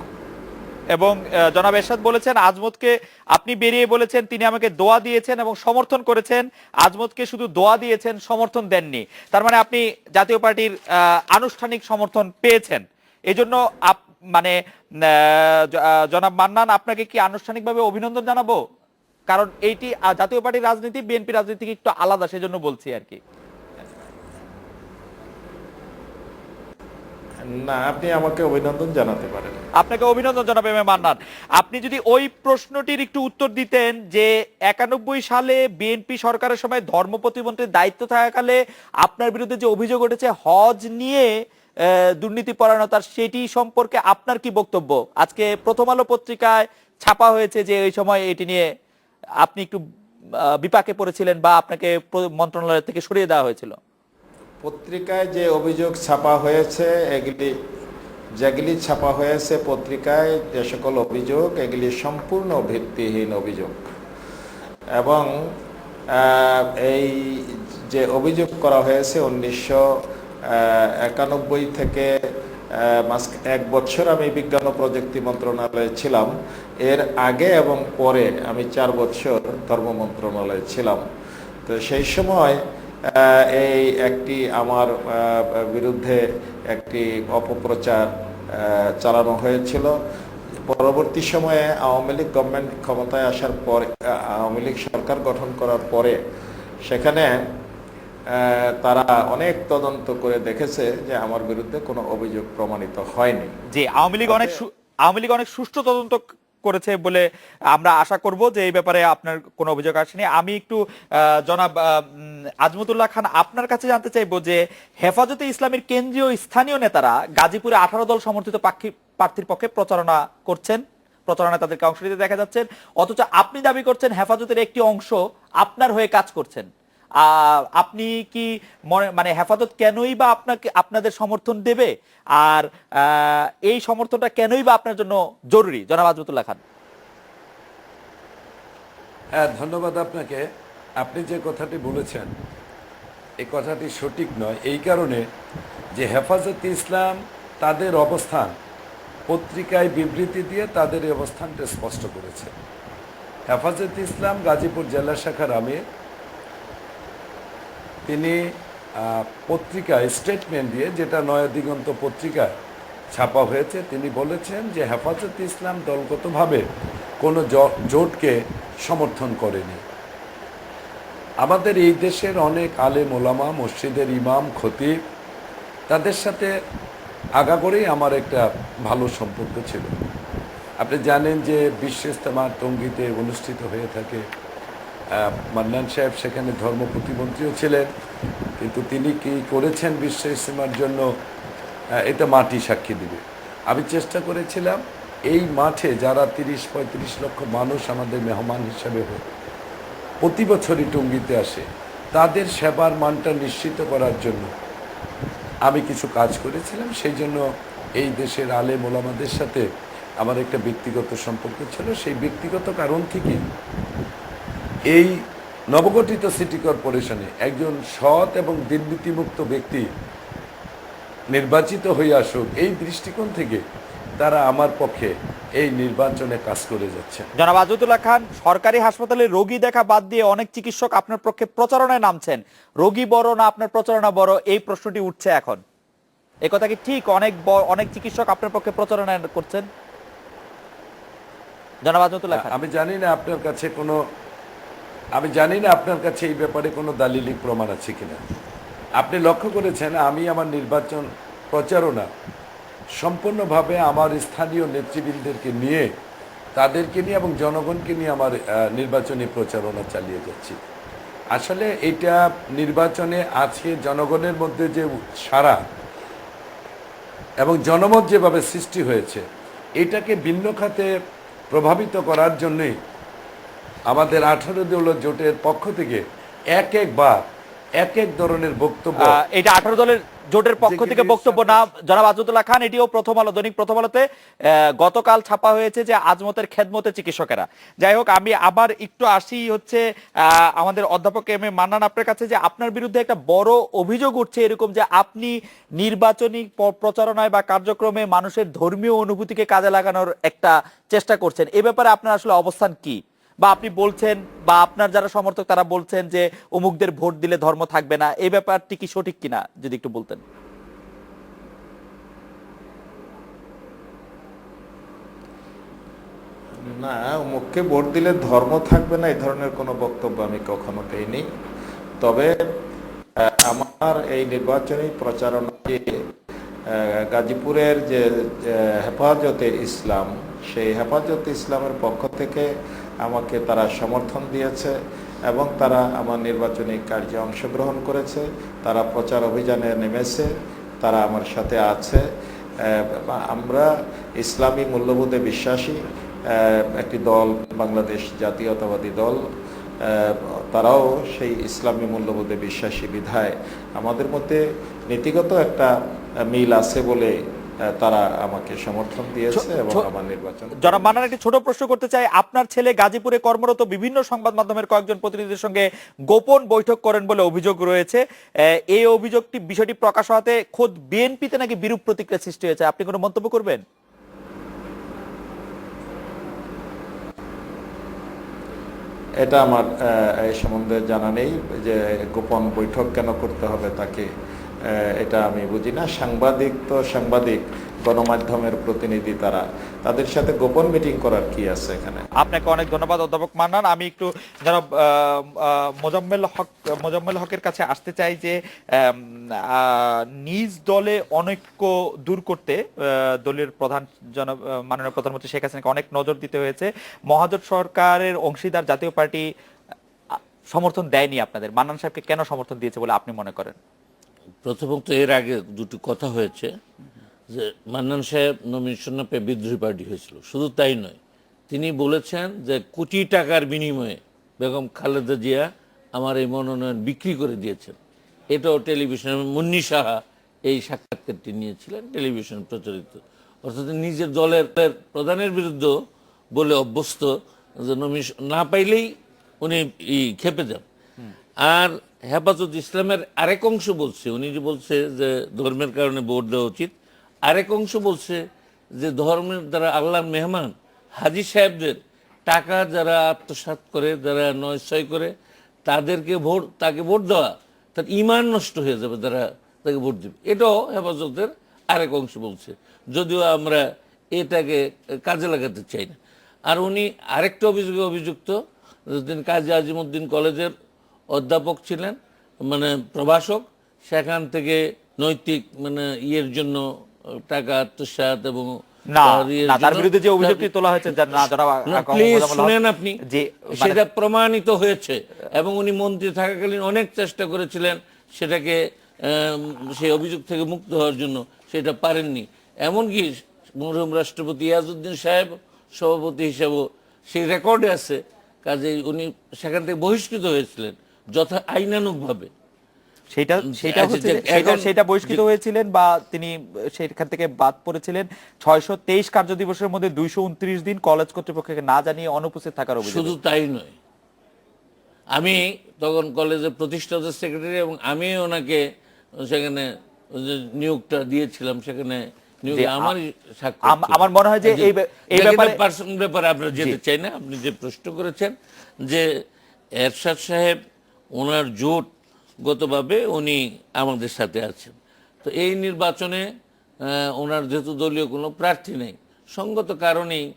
এবং জনাব এরশাদ বলেছেন আজমতকে, আপনি বেরিয়ে বলেছেন তিনি আমাকে দোয়া দিয়েছেন এবং সমর্থন করেছেন, আজমতকে শুধু দোয়া দিয়েছেন, সমর্থন দেননি। তার মানে আপনি জাতীয় পার্টির আনুষ্ঠানিক সমর্থন পেয়েছেন। এজন্য মানে জনাব মান্নান, আপনাকে কি আনুষ্ঠানিকভাবে অভিনন্দন জানাবো? কারণ এইটি জাতীয় পার্টির রাজনীতি বিএনপি রাজনীতি একটু আলাদা, সেজন্য বলছি আর কি। না, আপনি আমাকে অভিনন্দন জানাতে পারেন। আপনাকে অভিনন্দন জনাব এম এ মান্নান। আপনি যদি ওই প্রশ্নটির একটু উত্তর দিতেন যে 91 সালে বিএনপি সরকারের সময় ধর্ম প্রতিমন্ত্রীর দায়িত্ব থাকাকালে আপনার বিরুদ্ধে যে অভিযোগ উঠেছে হজ নিয়ে দুর্নীতি পরায়ণতার, সেটি সম্পর্কে আপনার কি বক্তব্য? আজকে প্রথম আলো পত্রিকায় ছাপা হয়েছে যে ওই সময় এটি নিয়ে আপনি একটু বিপাকে পড়েছিলেন বা আপনাকে মন্ত্রণালয় থেকে সরিয়ে দেওয়া হয়েছিল। পত্রিকায় যে অভিযোগ ছাপা হয়েছে, যেগুলি ছাপা হয়েছে পত্রিকায়, যে সকল অভিযোগ, এগুলি সম্পূর্ণ ভিত্তিহীন অভিযোগ। এবং এই যে অভিযোগ করা হয়েছে 1991 থেকে 1 বছর আমি বিজ্ঞান ও প্রযুক্তি মন্ত্রণালয়ে ছিলাম, এর আগে এবং পরে আমি 4 বছর ধর্ম মন্ত্রণালয়ে ছিলাম। তো সেই সময় এই একটি আমার বিরুদ্ধে একটি অপপ্রচার চালানো হয়েছিল। পরবর্তী সময়ে আওয়ামী লীগ গভর্নমেন্ট ক্ষমতায় আসার পর, আওয়ামী লীগ সরকার গঠন করার পরে সেখানে তারা অনেক তদন্ত করে দেখেছে যে আমার বিরুদ্ধে কোনো অভিযোগ প্রমাণিত হয়নি। যে আওয়ামী লীগ অনেক সুষ্ঠু তদন্ত করেছে বলে আমরা আশা করব যে এই ব্যাপারে আপনার কোনো অভিযোগ আসেনি। আমি একটু জনাব আজমতুল্লাহ খান, আপনার কাছে জানতে চাইবো যে হেফাজতে ইসলামের কেন্দ্রীয় স্থানীয় নেতারা গাজীপুরে 18 দল সমর্থিত প্রার্থীর পক্ষে প্রচারণা করছেন, প্রচারণায় তাদেরকে অংশ নিতে দেখা যাচ্ছে, অথচ আপনি দাবি করছেন হেফাজতের একটি অংশ আপনার হয়ে কাজ করছেন। আপনি কি মানে হেফাজত কেনই বা আপনাদের সমর্থন দেবে, আর এই সমর্থনটা কেনই বা আপনার জন্য জরুরি, জনাব আজমতুল্লাহ খান? হ্যাঁ, ধন্যবাদ আপনাকে। আপনি যে কথাটি বলেছেন এই কথাটি সঠিক নয়, এই কারণে যে হেফাজতে ইসলাম তাদের অবস্থান পত্রিকায় বিবৃতি দিয়ে তাদের এই অবস্থানটা স্পষ্ট করেছে। হেফাজত ইসলাম গাজীপুর জেলা শাখার আমির, তিনি পত্রিকায় স্টেটমেন্ট দিয়ে, যেটা নয়া দিগন্ত পত্রিকায় ছাপা হয়েছে, তিনি বলেছেন যে হেফাজত ইসলাম দলগতভাবে কোনো জোটকে সমর্থন করেনি। আমাদের এই দেশের অনেক আলেম ওলামা, মসজিদের ইমাম, খতিব, তাদের সাথে আগাগোড়েই আমার একটা ভালো সম্পর্ক ছিল। আপনি জানেন যে বিশ্ব ইজতেমা টঙ্গীতে অনুষ্ঠিত হয়ে থাকে। মান্নান সাহেব সেখানে ধর্ম প্রতিমন্ত্রীও ছিলেন, কিন্তু তিনি কি করেছেন বিশ্ব ইজতেমার জন্য, এটা মাটি সাক্ষী দিবে। আমি চেষ্টা করেছিলাম এই মাঠে যারা 30-35 লক্ষ মানুষ আমাদের মেহমান হিসাবে প্রতি বছরই টঙ্গীতে আসে, তাদের সেবার মানটা নিশ্চিত করার জন্য আমি কিছু কাজ করেছিলাম। সেই জন্য এই দেশের আলেম ওলামাদের সাথে আমার একটা ব্যক্তিগত সম্পর্ক ছিল। সেই ব্যক্তিগত কারণ থেকে এই নবগঠিত সিটি কর্পোরেশনে একজন সৎ এবং দুর্নীতিমুক্ত ব্যক্তি নির্বাচিত হয়ে আসুক, এই দৃষ্টিকোণ থেকে তারা আমার পক্ষে এই নির্বাচনে কাজ করে যাচ্ছে। জনাব আজিজুল্লাহ খান, সরকারি হাসপাতালে রোগী দেখা বাদ দিয়ে অনেক চিকিৎসক আপনার পক্ষে প্রচারণায় নামছেন। রোগী বড় না আপনার প্রচারণা বড়, এই প্রশ্নটি উঠছে এখন। এ কথা কি ঠিক? অনেক চিকিৎসক আপনার পক্ষে প্রচারণায় করছেন? জনাব আজিজুল্লাহ খান, আমি জানি না আপনার কাছে এই ব্যাপারে কোনো দালিলিক প্রমাণ আছে কিনা। আপনি লক্ষ্য করেছেন আমি আমার নির্বাচন প্রচারণা সম্পূর্ণভাবে আমার স্থানীয় নেতৃবৃন্দদেরকে নিয়ে, তাদেরকে নিয়ে এবং জনগণকে নিয়ে আমার নির্বাচনী প্রচারণা চালিয়ে যাচ্ছি। আসলে এটা নির্বাচনে আজকে জনগণের মধ্যে যে সাড়া এবং জনমত যেভাবে সৃষ্টি হয়েছে, এটাকে ভিন্ন খাতে প্রভাবিত করার জন্যই আমাদের 18 দলীয় জোটের পক্ষ থেকে এক এক ধরনের বক্তব্য। এটা 18 দলের জোটের পক্ষ থেকে বক্তব্য না জনাব আজিজুল্লাহ খান, এটিও প্রথম আলো, দৈনিক প্রথম আলোতে গতকাল ছাপা হয়েছে যে আজমতের খেদমতে চিকিৎসকেরা। যাই হোক, আমি আবার একটু আসি হচ্ছে আমাদের অধ্যাপক এম এ মান্নান আপনার কাছে, যে আপনার বিরুদ্ধে একটা বড় অভিযোগ উঠছে এরকম যে আপনি নির্বাচনী প্রচারণায় বা কার্যক্রমে মানুষের ধর্মীয় অনুভূতিকে কাজে লাগানোর একটা চেষ্টা করছেন। এ ব্যাপারে আপনার আসলে অবস্থান কি? বা আপনি বলছেন বা আপনার যারা সমর্থক তারা বলছেন যে অমুকদের ভোট দিলে ধর্ম থাকবে না, এই ব্যাপারটি কি সঠিক কিনা যদি একটু বলতেন। না, অমুককে ভোট দিলে ধর্ম থাকবে না, এই ধরনের কোনো বক্তব্য আমি কখনো দেইনি। তবে আমার এই নির্বাচনী প্রচারণাকে গাজীপুরের যে হেফাজতে ইসলাম, সেই হেফাজতে ইসলামের পক্ষ থেকে আমাকে তারা সমর্থন দিয়েছে এবং তারা আমার নির্বাচনী কার্যে অংশগ্রহণ করেছে, তারা প্রচার অভিযানে নেমেছে, তারা আমার সাথে আছে। আমরা ইসলামী মূল্যবোধে বিশ্বাসী একটি দল, বাংলাদেশ জাতীয়তাবাদী দল, তারাও সেই ইসলামী মূল্যবোধে বিশ্বাসী বিধায় আমাদের মধ্যে নীতিগত একটা মিল আছে বলে তারা আমাকে সমর্থন দিয়েছে এবং আমার নির্বাচন। জনাব মান্নান, একটি ছোট প্রশ্ন করতে চাই। আপনার ছেলে গাজীপুরে কর্মরত বিভিন্ন সংবাদ মাধ্যমের কয়েকজন প্রতিনিধির সঙ্গে গোপন বৈঠক করেন বলে অভিযোগ রয়েছে। এই বিষয়টি প্রকাশ হওয়াতে খোদ বিএনপিতে নাকি বিরূপ প্রতিক্রিয়া সৃষ্টি হয়েছে, আপনি কোনো মন্তব্য করবেন? এটা আমার এই সম্বন্ধে জানা নেই যে গোপন বৈঠক কেন করতে হবে তাকে, এটা আমি বুঝি না। সাংবাদিক তো সাংবাদিক, গণমাধ্যমের প্রতিনিধি, তাদের সাথে গোপন মিটিং করার কি আছে এখানে? আপনাকে অনেক ধন্যবাদ অধ্যাপক মান্নান। আমি একটু জনাব মোজাম্মেল হকের কাছে আসতে চাই যে নিজ দলে অনৈক্য দূর করতে দলের প্রধান মাননীয় প্রধানমন্ত্রী শেখ হাসিনাকে অনেক নজর দিতে হয়েছে। মহাজোট সরকারের অংশীদার জাতীয় পার্টি সমর্থন দেয়নি আপনাদের। মান্নান সাহেবকে কেন সমর্থন দিয়েছে বলে আপনি মনে করেন? প্রথমত এর আগে দুটি কথা হয়েছে যে মান্নান সাহেব নমিনেশন না পেয়ে বিদ্রোহী পার্টি হয়েছিল। শুধু তাই নয়, তিনি বলেছেন যে কোটি টাকার বিনিময়ে বেগম খালেদা জিয়া আমার এই মনোনয়ন বিক্রি করে দিয়েছেন। এটাও টেলিভিশনে মুন্নি সাহা এই সাক্ষাৎকারটি নিয়েছিলেন, টেলিভিশন প্রচারিত। অর্থাৎ নিজের দলের প্রধানের বিরুদ্ধে বলে অভ্যস্ত যে নমিনেশন না পাইলেই উনি খেপে যান। আর হেফাজত ইসলামের আরেক অংশ বলছে, উনি যে বলছে যে ধর্মের কারণে ভোট দেওয়া উচিত, আরেক অংশ বলছে যে ধর্মের দ্বারা আল্লাহর মেহমান হাজী সাহেবদের টাকা যারা আত্মসাৎ করে, যারা নয়ছয় করে, তাকে ভোট দেওয়া, তার ঈমান নষ্ট হয়ে যাবে যারা তাকে ভোট দেবে। এটাও হেফাজতের আরেক অংশ বলছে, যদিও আমরা এটাকে কাজে লাগাতে চাই না। আর উনি আরেকটা অভিযোগে অভিযুক্ত, তিনি কাজী আজিমউদ্দিন কলেজের অধ্যাপক ছিলেন, মানে প্রভাষক, সেখান থেকে নৈতিক মানে ইয়ের জন্য টাকা আত্মসাৎ এবং না ইয়ের না, তার জন্য- বিরুদ্ধে যে অভিযোগটি তোলা হয়েছে প্লিজ শুনেন আপনি, যে সেটা প্রমাণিত হয়েছে এবং উনি মন্ত্রী থাকাকালীন অনেক চেষ্টা করেছিলেন সেটাকে সেই অভিযোগ থেকে মুক্ত হওয়ার জন্য, সেটা পারেননি। এমনকি মরহুম রাষ্ট্রপতি ইয়াজউদ্দিন সাহেব সভাপতি হিসেবে সেই রেকর্ডে আছে, কাজেই উনি সেখান থেকে বহিষ্কৃত হয়েছিলেন আইনানুগভাবে। সেটা সেটা আচ্ছা, হচ্ছে যে এখন- সেটা বহিষ্কৃত হয়েছিলেন বা তিনি সেখান থেকে বাদ পড়েছিলেন 623 কার্য দিবসের মধ্যে 229 দিন কলেজ কর্তৃপক্ষকে না জানিয়ে অনুপস্থিত থাকার অভিযোগ। শুধু তাই নয়, আমি তখন কলেজের প্রতিষ্ঠাতা সেক্রেটারি এবং আমি ওনাকে সেখানে যে নিয়োগটা দিয়েছিলাম, সেখানে নিয়োগে আমার স্বাক্ষর ছিল। আমার মনে হয় যে এই ব্যাপারে পার্সোনাল ব্যাপারে আমরা যেতে চাই না। আপনি যে প্রশ্ন করেছেন যে এরশাদ সাহেব ওনার জোটগতভাবে উনি আমাদের সাথে আছেন, তো এই নির্বাচনে ওনার যেহেতু দলীয় কোনো প্রার্থী নেই, সঙ্গত কারণেই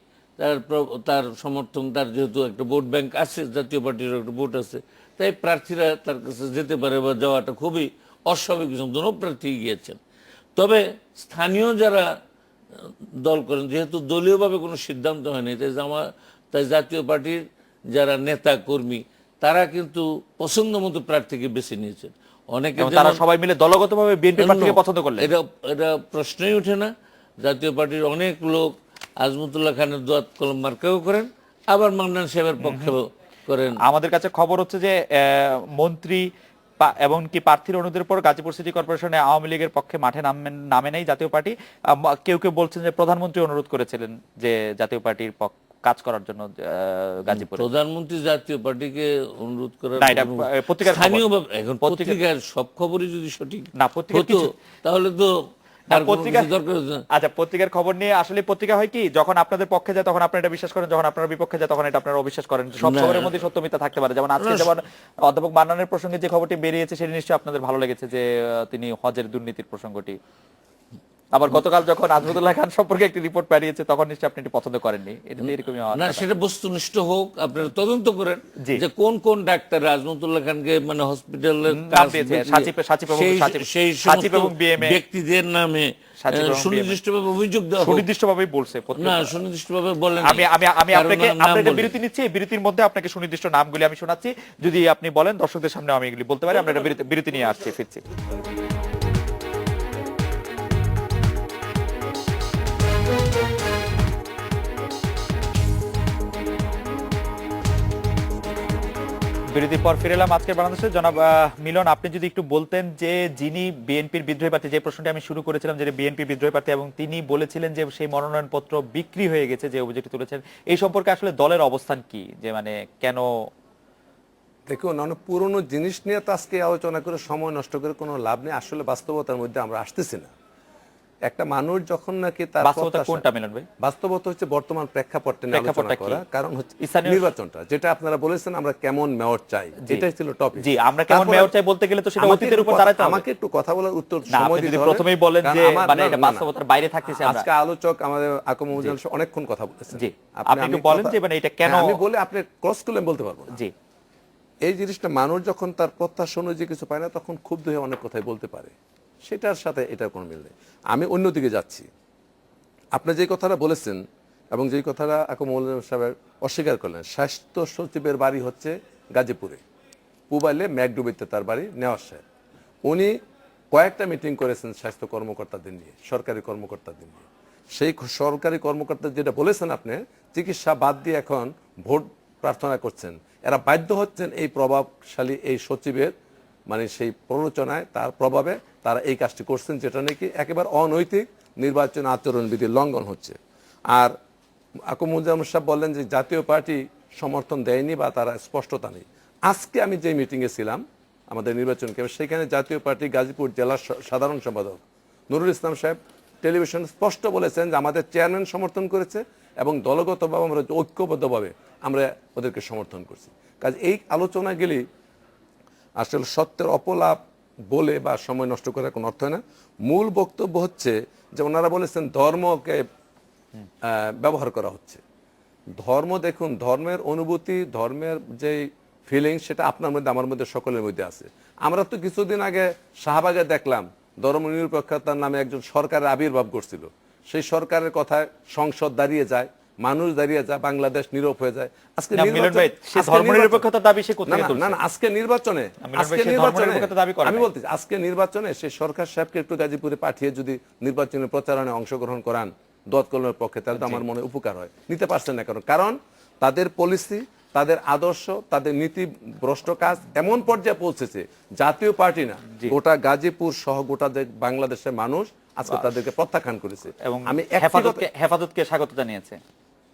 তার সমর্থন, তার যেহেতু একটা ভোট ব্যাংক আছে, জাতীয় পার্টির একটা ভোট আছে, তাই প্রার্থীরা তার কাছে যেতে পারে বা যাওয়াটা খুবই অস্বাভাবিক। দোনো প্রার্থী গিয়েছেন। তবে স্থানীয় যারা দল করেন, যেহেতু দলীয়ভাবে কোনো সিদ্ধান্ত হয়নি, তাই জাতীয় পার্টির যারা নেতা কর্মী তারা কিন্তু পছন্দ মতো প্রার্থীকে বেছে নিয়েছেন। অনেকে তারা সবাই মিলে দলগতভাবে বিএনপি প্রার্থীকে পছন্দ করলেন। এটা প্রশ্নই ওঠে না। জাতীয় পার্টির অনেক লোক আজমতুল্লাহ খানের দোয়াত কলম মার্কাও করেন, আবার মান্নান সাহেবের পক্ষেও করেন। আমাদের কাছে খবর হচ্ছে যে মন্ত্রী এবং কি প্রার্থীর অনুরোধের পর গাজীপুর সিটি কর্পোরেশনে আওয়ামী লীগের পক্ষে মাঠে নামে নাই জাতীয় পার্টি। কেউ কেউ বলছেন যে প্রধানমন্ত্রী অনুরোধ করেছিলেন যে জাতীয় পার্টির কাজ করার জন্য গাজীপুরে। প্রধানমন্ত্রী জাতীয় পার্টিকে অনুরোধ করার না, এটা পত্রিকার খবর। স্থানীয়ভাবে, এখন পত্রিকার সব খবরই যদি সঠিক না, পত্রিকার হতো কিছু- তাহলে তো আর কোনো পত্রিকার কিছু দরকার হতো না। আচ্ছা, পত্রিকার খবর নিয়ে আসলে পত্রিকা হয় কি, যখন আপনাদের পক্ষে যায় তখন আপনারা এটা বিশ্বাস করেন, যখন আপনারা বিপক্ষে যায় তখন এটা আপনারা অবিশ্বাস করেন। সব না। খবরের মধ্যে সত্য মিথ্যা থাকতে পারে। যেমন আজকে যেমন অধ্যাপক মান্নানের প্রসঙ্গে যে খবরটি বেরিয়েছে সেটি নিশ্চয়ই আপনাদের ভালো লেগেছে, যে তিনি হজের দুর্নীতির প্রসঙ্গটি। আবার গতকাল যখন আজমতুল্লাহ খান সম্পর্কে একটি রিপোর্ট বেরিয়েছে তখন নিশ্চয়ই আপনি এটি পছন্দ করেননি। এটা তো এরকমই হওয়ার না, কথা। সেটা বস্তুনিষ্ঠ হোক, আপনারা তদন্ত করেন জি। যে কোন কোন ডাক্তার আজমতুল্লাহ খানকে মানে হসপিটালের নাম দিয়েছে, সাচিব এবং সেই সাচিব সমস্ত এবং BMA ব্যক্তিদের নামে সাচিব এবং সুনির্দিষ্টভাবে অভিযোগ দেওয়া হোক। সুনির্দিষ্টভাবেই বলছে পত্রিকা। না, সুনির্দিষ্টভাবে বলেন। আমি আপনাকে আপনাকে বিরতি নিচ্ছি। এই বিরতির মধ্যে আপনাকে সুনির্দিষ্ট নামগুলি আমি শোনাচ্ছি, যদি আপনি বলেন দর্শকদের সামনে আমি এগুলি বলতে পারি। আমরা এটা বিরতি নিয়ে আসছি, ফিরছি। বিরতির পর ফিরে এলাম আজকের বাংলাদেশে। জনাব মিলন, আপনি যদি একটু বলতেন যে যিনি বিএনপির বিদ্রোহী প্রার্থী, যে প্রশ্নটি আমি শুরু করেছিলাম, যে বিএনপি বিদ্রোহী প্রার্থী এবং তিনি বলেছিলেন যে সেই মনোনয়নপত্র বিক্রি হয়ে গেছে, যে অভিযোগটি তুলেছেন, এই সম্পর্কে আসলে দলের অবস্থান কি, যে মানে কেন? দেখুন, অনেক পুরনো জিনিস নিয়ে তো আজকে আলোচনা করে সময় নষ্ট করে কোনো লাভ নেই। আসলে বাস্তবতার মধ্যে আমরা আসতেছি না। একটা মানুষ যখন নাকি তার বাস্তবতা কোনটা মিলন ভাই? বাস্তবতা হচ্ছে বর্তমান প্রেক্ষাপটটা নিয়ে আলোচনা করা, কারণ হচ্ছে স্থানীয় নির্বাচনটা, যেটা আপনারা বলেছেন আমরা কেমন মেয়র চাই, এটাই ছিল টপিক। জি, আমরা কেমন মেয়র চাই বলতে গেলে তো সেটা অতীতের উপর দাঁড়াতে হবে। আমাকে একটু কথা বলার উত্তর না, সময় আপনি দিতে যদি হবে। প্রথমেই বলেন কারণ যে আমার- মানে না, এটা না, না। বাস্তবতার বাইরে থাকতেছে আমরা। আজকে আলোচক আমাদের আকম মহিউদ্দিন অনেকক্ষণ কথা বলেছেন। জি, আপনি একটু বলেন যে মানে এটা কেন? হ্যাঁ, আমি বলে আপনি ক্রস করলে বলতে পারবো না। জি, এই জিনিসটা মানুষ যখন তার প্রত্যাশা অনুযায়ী কিছু পায় না তখন ক্ষুব্ধ হয়ে অনেক কথাই বলতে পারে, সেটার সাথে এটার কোনো মিল নেই। আমি অন্যদিকে যাচ্ছি। আপনি যে কথাটা বলেছেন এবং যেই কথাটা আকম মৌলানা সাহেব অস্বীকার করলেন, স্বাস্থ্য সচিবের বাড়ি হচ্ছে গাজীপুরে, পুবাইলে ম্যাকডুবিতে তার বাড়ি, নেওয়াজ সাহেব। উনি কয়েকটা মিটিং করেছেন স্বাস্থ্য কর্মকর্তাদের নিয়ে, সরকারি কর্মকর্তাদের নিয়ে। সেই সরকারি কর্মকর্তা যেটা বলেছেন আপনি, চিকিৎসা বাদ দিয়ে এখন ভোট প্রার্থনা করছেন, এরা বাধ্য হচ্ছেন এই প্রভাবশালী এই সচিবের মানে সেই প্ররোচনায়, তার প্রভাবে তারা এই কাজটি করছেন, যেটা নাকি একেবারে অনৈতিক, নির্বাচন আচরণবিধির লঙ্ঘন হচ্ছে। আর আকমুজ্জামান সাহেব বললেন যে জাতীয় পার্টি সমর্থন দেয়নি বা তারা স্পষ্টতা নেই। আজকে আমি যে মিটিংয়ে ছিলাম আমাদের নির্বাচন কেন্দ্রে, সেখানে জাতীয় পার্টি গাজীপুর জেলার সাধারণ সম্পাদক নুরুল ইসলাম সাহেব টেলিভিশনে স্পষ্ট বলেছেন যে আমাদের চেয়ারম্যান সমর্থন করেছে এবং দলগতভাবে আমরা ঐক্যবদ্ধভাবে আমরা ওদেরকে সমর্থন করছি। কাজে এই আলোচনা গেলে আসলে সত্যের অপলাপ বলে বা সময় নষ্ট করার কোনো অর্থ হয় না। মূল বক্তব্য হচ্ছে যে ওনারা বলেছেন ধর্মকে ব্যবহার করা হচ্ছে। ধর্ম দেখুন, ধর্মের অনুভূতি, ধর্মের যে ফিলিংস সেটা আপনার মধ্যে আমার মধ্যে সকলের মধ্যে আছে। আমরা তো কিছুদিন আগে শাহবাগে দেখলাম ধর্ম নিরপেক্ষতার নামে একজন সরকারের আবির্ভাব করছিল। সেই সরকারের কথায় সংসদ দাঁড়িয়ে যায়, মানুষ দাঁড়িয়ে যায়, বাংলাদেশ নীরব হয়ে যায়। আজকে ধর্মনিরপেক্ষতার দাবি সে কোথায় তুলছে? না, আজকে নির্বাচনে আমি বলতেছি আজকে নির্বাচনে সেই সরকার সাহেবকে একটু গাজীপুরে পাঠিয়ে যদি নির্বাচনের প্রচারণায় অংশগ্রহণ করান দোয়াত কলমের পক্ষে, তাহলে তো আমার মনে উপকার হয়। নিতে পারছেন না কারণ তাদের পলিসি, তাদের আদর্শ, তাদের নীতি ভ্রষ্ট কাজ এমন পর্যায়ে পৌঁছেছে, জাতীয় পার্টি না গোটা গাজীপুর সহ গোটা বাংলাদেশের মানুষ আজকে তাদেরকে প্রত্যাখ্যান করেছে। এবং আমি হেফাজতকে স্বাগত জানিয়েছে।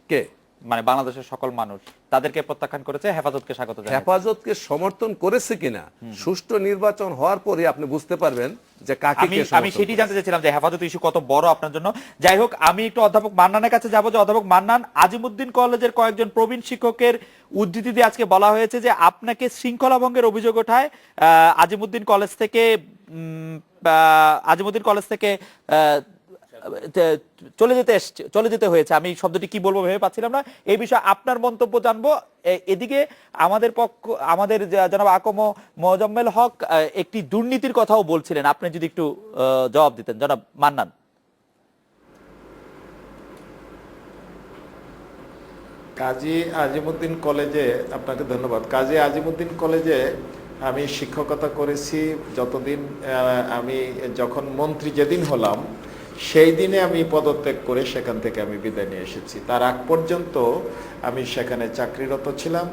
কে? মানে বাংলাদেশের সকল মানুষ তাদেরকে প্রত্যাখ্যান করেছে, হেফাজতকে স্বাগত জানিয়েছে। হেফাজতকে সমর্থন করেছে কিনা সুষ্ঠু নির্বাচন হওয়ার পরে আপনি বুঝতে পারবেন যে কাকে কে সমর্থন। আমি সেটি জানতে চাইছিলাম যে হেফাজত ইস্যু কত বড় আপনার জন্য। যাই হোক, আমি একটু অধ্যাপক মান্নানের কাছে যাব। যে অধ্যাপক মান্নান, আজিমুদ্দিন কলেজের কয়েকজন প্রবীণ শিক্ষকের উদ্ধৃতি দিয়ে আজকে বলা হয়েছে যে আপনাকে শৃঙ্খলা ভঙ্গের অভিযোগ ওঠায় আজিমুদ্দিন কলেজ থেকে চলে যেতে হয়েছে। আমি শব্দটি কি বলবো ভেবে পাচ্ছিলাম না। এই বিষয়ে আপনার মন্তব্য জানবো। এদিকে আমাদের জনাব আকম মোজাম্মেল হক একটি দুর্নীতির কথাও বলছিলেন, আপনি যদি একটু জবাব দিতেন জনাব মান্নান। কাজী আজিমুদ্দিন কলেজে, আপনাকে ধন্যবাদ। কাজী আজিমুদ্দিন কলেজে আমি শিক্ষকতা করেছি যতদিন, আমি যখন মন্ত্রী যেদিন হলাম সেই দিনে আমি পদত্যাগ করে সেখান থেকে আমি বিদায় নিয়ে এসেছি। তার আগ পর্যন্ত আমি সেখানে চাকরিরত ছিলাম।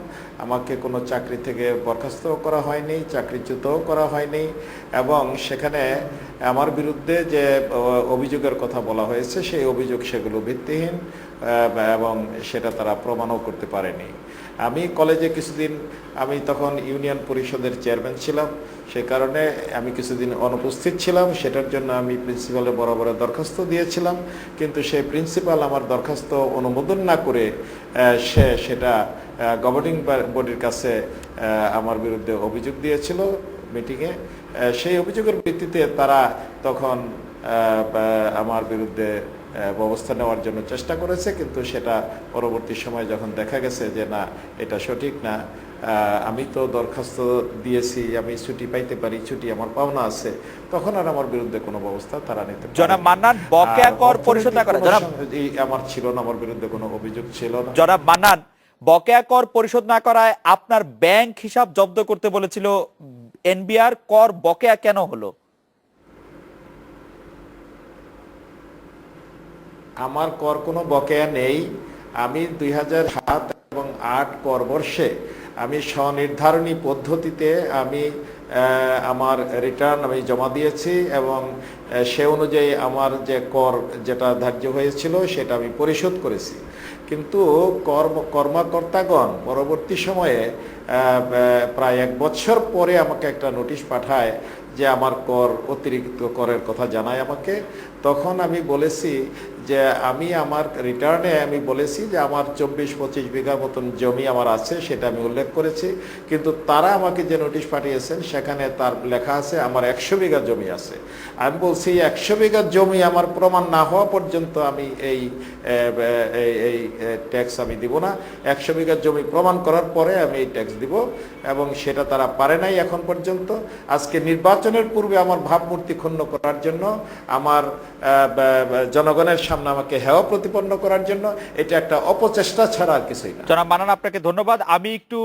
আমাকে কোনো চাকরি থেকে বরখাস্ত করা হয়নি, চাকরিচ্যুতও করা হয়নি, এবং সেখানে আমার বিরুদ্ধে যে অভিযোগের কথা বলা হয়েছে সেই অভিযোগ সেগুলো ভিত্তিহীন এবং সেটা তারা প্রমাণও করতে পারেনি। আমি কলেজে কিছুদিন, আমি তখন ইউনিয়ন পরিষদের চেয়ারম্যান ছিলাম, সে কারণে আমি কিছুদিন অনুপস্থিত ছিলাম। সেটার জন্য আমি প্রিন্সিপালের বরাবর দরখাস্ত দিয়েছিলাম, কিন্তু সেই প্রিন্সিপাল আমার দরখাস্ত অনুমোদন না করে সেটা গভর্নিং বডির কাছে আমার বিরুদ্ধে অভিযোগ দিয়েছিল মিটিংয়ে। সেই অভিযোগের ভিত্তিতে তারা তখন আমার বিরুদ্ধে ব্যবস্থা নেওয়ার জন্য চেষ্টা করেছে, কিন্তু সেটা পরবর্তী সময় যখন দেখা গেছে যে না, এটা সঠিক না, আমি তো দরখাস্ত দিয়েছি, আমি ছুটি পাইতে পারি, ছুটি আমার পাওনা আছে, তখন আর আমার বিরুদ্ধে কোনো ব্যবস্থা তারা নিতে পারে। জনাব মান্নান, বকেয়া কর পরিশোধ না করা আমার ছিল না, আমার বিরুদ্ধে কোনো অভিযোগ ছিল না। জনাব মান্নান, বকেয়া কর পরিশোধ না করায় আপনার ব্যাংক হিসাব জব্দ করতে বলেছিল এনবিআর, কর বকেয়া কেন হলো? আমার কর কোনো বকেয়া নেই। আমি 2007 এবং 2008 কর বর্ষে আমি স্বনির্ধারণী পদ্ধতিতে আমি আমার রিটার্ন আমি জমা দিয়েছি, এবং সে অনুযায়ী আমার যে কর যেটা ধার্য হয়েছিল সেটা আমি পরিশোধ করেছি। কিন্তু কর্মকর্তাগণ পরবর্তী সময়ে প্রায় 1 বছর পরে আমাকে একটা নোটিশ পাঠায় যে আমার কর, অতিরিক্ত করের কথা জানায় আমাকে। তখন আমি বলেছি যে আমি আমার রিটার্নে আমি বলেছি যে আমার 24-25 বিঘা মতন জমি আমার আছে, সেটা আমি উল্লেখ করেছি। কিন্তু তারা আমাকে যে নোটিশ পাঠিয়েছেন সেখানে তার লেখা আছে আমার 100 বিঘা জমি আছে। আমি বলছি 100 বিঘা জমি আমার প্রমাণ না হওয়া পর্যন্ত আমি এই ট্যাক্স আমি দিব না। 100 বিঘা জমি প্রমাণ করার পরে আমি এই ট্যাক্স দিব, এবং সেটা তারা পারে নাই এখন পর্যন্ত। আজকে নির্বাচনের পূর্বে আমার ভাবমূর্তি ক্ষুণ্ণ করার জন্য, আমার জনগণের সামনে আমাকে হেয় প্রতিপন্ন করার জন্য, এটা একটা অপচেষ্টা ছাড়া আর কিছুই না। জনাব মান্নান, আপনাকে ধন্যবাদ। আমি একটু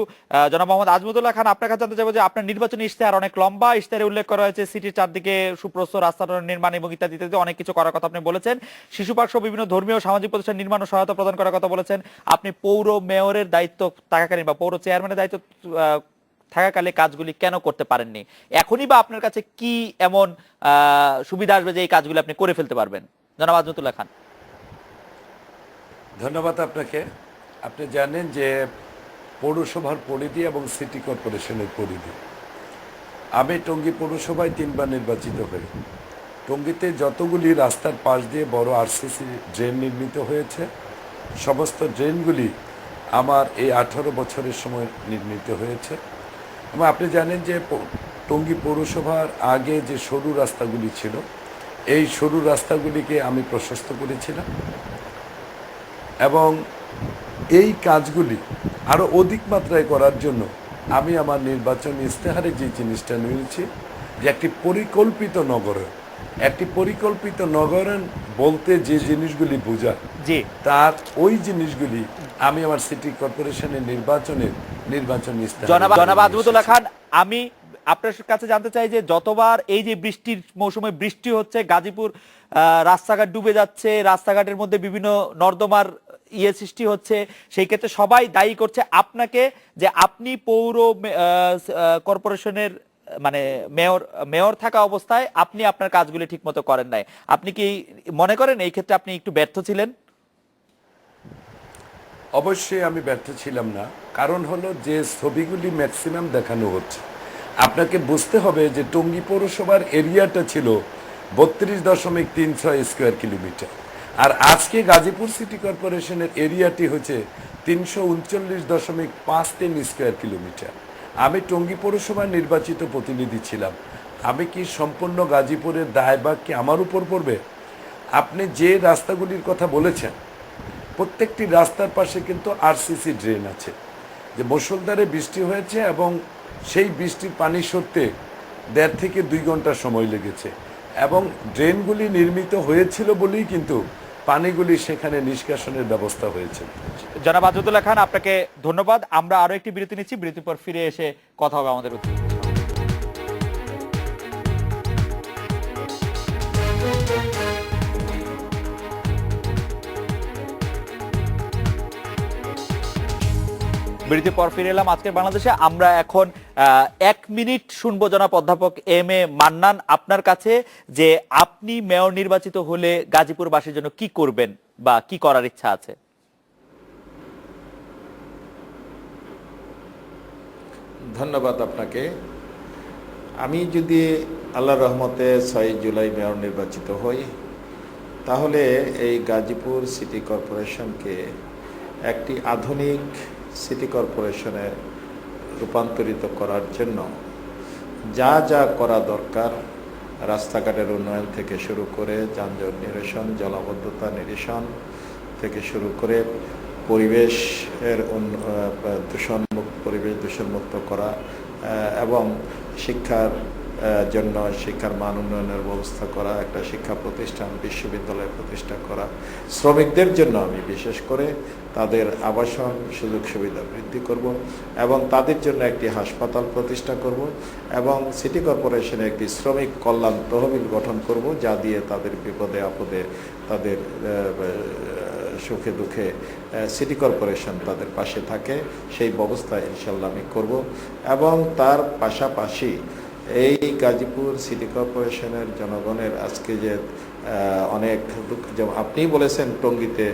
জনাব মোহাম্মদ আজমুদুল্লাহ খান, আপনার কাছে জানতে চাইবো যে আপনার নির্বাচনী ইশতেহার অনেক লম্বা, ইশতেহারে উল্লেখ করা হয়েছে সিটির চারদিকে সুপ্রস্ত রাস্তা নির্মাণ এবং ইত্যাদি ইত্যাদি অনেক কিছু করার কথা আপনি বলেছেন। শিশু পার্ক সহ বিভিন্ন ধর্মীয় সামাজিক প্রতিষ্ঠান নির্মাণ ও সহায়তা প্রদান করার কথা বলেছেন। আপনি পৌর মেয়রের দায়িত্ব থাকাকালীন বা পৌর চেয়ারম্যানের দায়িত্ব থাকাকালে কাজগুলি কেন করতে পারেননি? এখনই বা আপনার কাছে কি এমন সুবিধা আসবে যে এই কাজগুলি আপনি করে ফেলতে পারবেন? জনাব আজমুদুল্লাহ খান। ধন্যবাদ আপনাকে। আপনি জানেন যে পৌরসভার পরিধি এবং সিটি কর্পোরেশনের পরিধি, আমি টঙ্গী পৌরসভায় 3 বার নির্বাচিত হই। টঙ্গীতে যতগুলি রাস্তার পাশ দিয়ে বড় আরসিসি ড্রেন নির্মিত হয়েছে সমস্ত ড্রেনগুলি আমার এই 18 বছরের সময় নির্মিত হয়েছে। এবং আপনি জানেন যে টঙ্গী পৌরসভার আগে যে সরু রাস্তাগুলি ছিল, এই সরু রাস্তাগুলিকে আমি প্রশস্ত করেছিলাম এবং এই কাজগুলি আরও অধিক মাত্রায় করার জন্য আমি আমার নির্বাচনী ইশতেহারে যে জিনিসটা নিয়েছি যে একটি পরিকল্পিত নগরায়ন। একটি পরিকল্পিত নগরায়ন বলতে যে জিনিসগুলি বোঝায় জি, তার ওই জিনিসগুলি আমি আমার সিটি কর্পোরেশনের নির্বাচনী ইশতেহারে জনাব নিয়ে আজমতুল্লাহ এসেছি। খান, আমি আপনার কাছে জানতে চাই যে যতবার এই যে বৃষ্টির মৌসুমে বৃষ্টি হচ্ছে, গাজীপুর রাস্তাঘাট ডুবে যাচ্ছে, রাস্তাঘাটের মধ্যে বিভিন্ন নর্দমার সৃষ্টি হচ্ছে, সেই ক্ষেত্রে সবাই দায়ী করছে আপনাকে যে আপনি পৌর কর্পোরেশনের মানে মেয়র থাকা অবস্থায় আপনি আপনার কাজগুলি ঠিকমতো করেন নাই। আপনি কি মনে করেন এই ক্ষেত্রে আপনি একটু ব্যর্থ ছিলেন? অবশ্যই আমি ব্যর্থ ছিলাম না, কারণ হলো যে ছবিগুলি ম্যাক্সিমাম দেখানো হচ্ছে। আপনাকে বুঝতে হবে যে টঙ্গী পৌরসভার এরিয়াটা ছিল 32.36 স্কোয়ার কিলোমিটার, আর আজকে গাজীপুর সিটি কর্পোরেশনের এরিয়াটি হচ্ছে 339.53 স্কোয়ার কিলোমিটার। আমি টঙ্গী পৌরসভার নির্বাচিত প্রতিনিধি ছিলাম। আমি কি সম্পূর্ণ গাজীপুরের দায়ভার কি আমার উপর পড়বে? আপনি যে রাস্তাগুলির কথা বলেছেন, প্রত্যেকটি রাস্তার পাশে কিন্তু আরসিসি ড্রেন আছে, যে মুষলধারে বৃষ্টি হয়েছে এবং সেই বৃষ্টির পানি সরতে 1.5 থেকে 2 ঘন্টা সময় লেগেছে এবং ড্রেনগুলি নির্মিত হয়েছিল বলেই কিন্তু পানিগুলি সেখানে নিষ্কাশনের ব্যবস্থা হয়েছে। জনাব আজমতুল্লাহ খান, আপনাকে ধন্যবাদ। আমরা আরো একটি বিরতি নিচ্ছি, বিরতির পর ফিরে এসে কথা হবে আমাদের উত্তর। বিরতির পর ফিরে এলাম আজকের বাংলাদেশে। আমরা এখন 1 মিনিট শুনবো জনাব অধ্যাপক এম এ মান্নান আপনার কাছে, যে আপনি মেয়র নির্বাচিত হলে গাজীপুরবাসীর জন্য কি করবেন বা কি করার ইচ্ছা আছে। ধন্যবাদ আপনাকে। আমি যদি আল্লাহর রহমতে 6 জুলাই মেয়র নির্বাচিত হই, তাহলে এই গাজীপুর সিটি কর্পোরেশনকে একটি আধুনিক সিটি কর্পোরেশনে রূপান্তরিত করার জন্য যা যা করা দরকার, রাস্তাঘাটের উন্নয়ন থেকে শুরু করে যানজট নিরসন, জলাবদ্ধতা নিরসন থেকে শুরু করে পরিবেশের পরিবেশ দূষণমুক্ত করা এবং শিক্ষার জন্য শিক্ষার মান উন্নয়নের ব্যবস্থা করা, একটা শিক্ষা প্রতিষ্ঠান বিশ্ববিদ্যালয় প্রতিষ্ঠা করা, শ্রমিকদের জন্য আমি বিশেষ করে তাদের আবাসন সুযোগ সুবিধা বৃদ্ধি করব এবং তাদের জন্য একটি হাসপাতাল প্রতিষ্ঠা করব এবং সিটি কর্পোরেশনে একটি শ্রমিক কল্যাণ তহবিল গঠন করব, যা দিয়ে তাদের বিপদে আপদে, তাদের সুখে দুঃখে সিটি কর্পোরেশন তাদের পাশে থাকে, সেই ব্যবস্থা ইনশাল্লাহ আমি করব। এবং তার পাশাপাশি এই গাজীপুর সিটি কর্পোরেশনের জনগণের আজকে যে অনেক দুঃখ, যেমন আপনি বলেছেন টঙ্গীতে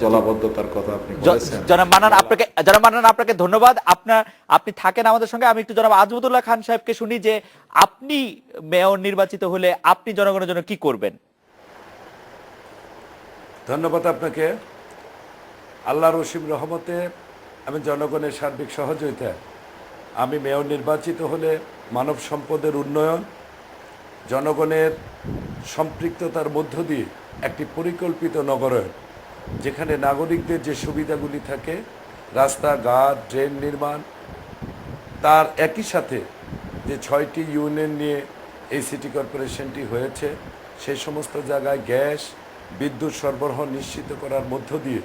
জলাবদ্ধতার কথা আপনি বলেছেন। জনাব মান্নান আপনাকে ধন্যবাদ। আপনি থাকেন আমাদের সঙ্গে। আমি একটু জনাব আজমতুল্লাহ খান সাহেবকে শুনি যে আপনি মেয়র নির্বাচিত হলে আপনি জনগণের জন্য কি করবেন। ধন্যবাদ আপনাকে। আল্লাহর অসীম রহমতে আমি জনগণের সার্বিক সহযোগিতায় আমি মেয়র নির্বাচিত হলে মানব সম্পদের উন্নয়ন, জনগণের সম্পৃক্ততার মধ্য দিয়ে একটি পরিকল্পিত নগরায়ন, যেখানে নাগরিকদের যে সুবিধাগুলি থাকে, রাস্তাঘাট, ড্রেন নির্মাণ, তার একই সাথে যে 6টি ইউনিয়ন নিয়ে এই সিটি কর্পোরেশনটি হয়েছে, সেই সমস্ত জায়গায় গ্যাস, বিদ্যুৎ সরবরাহ নিশ্চিত করার মধ্য দিয়ে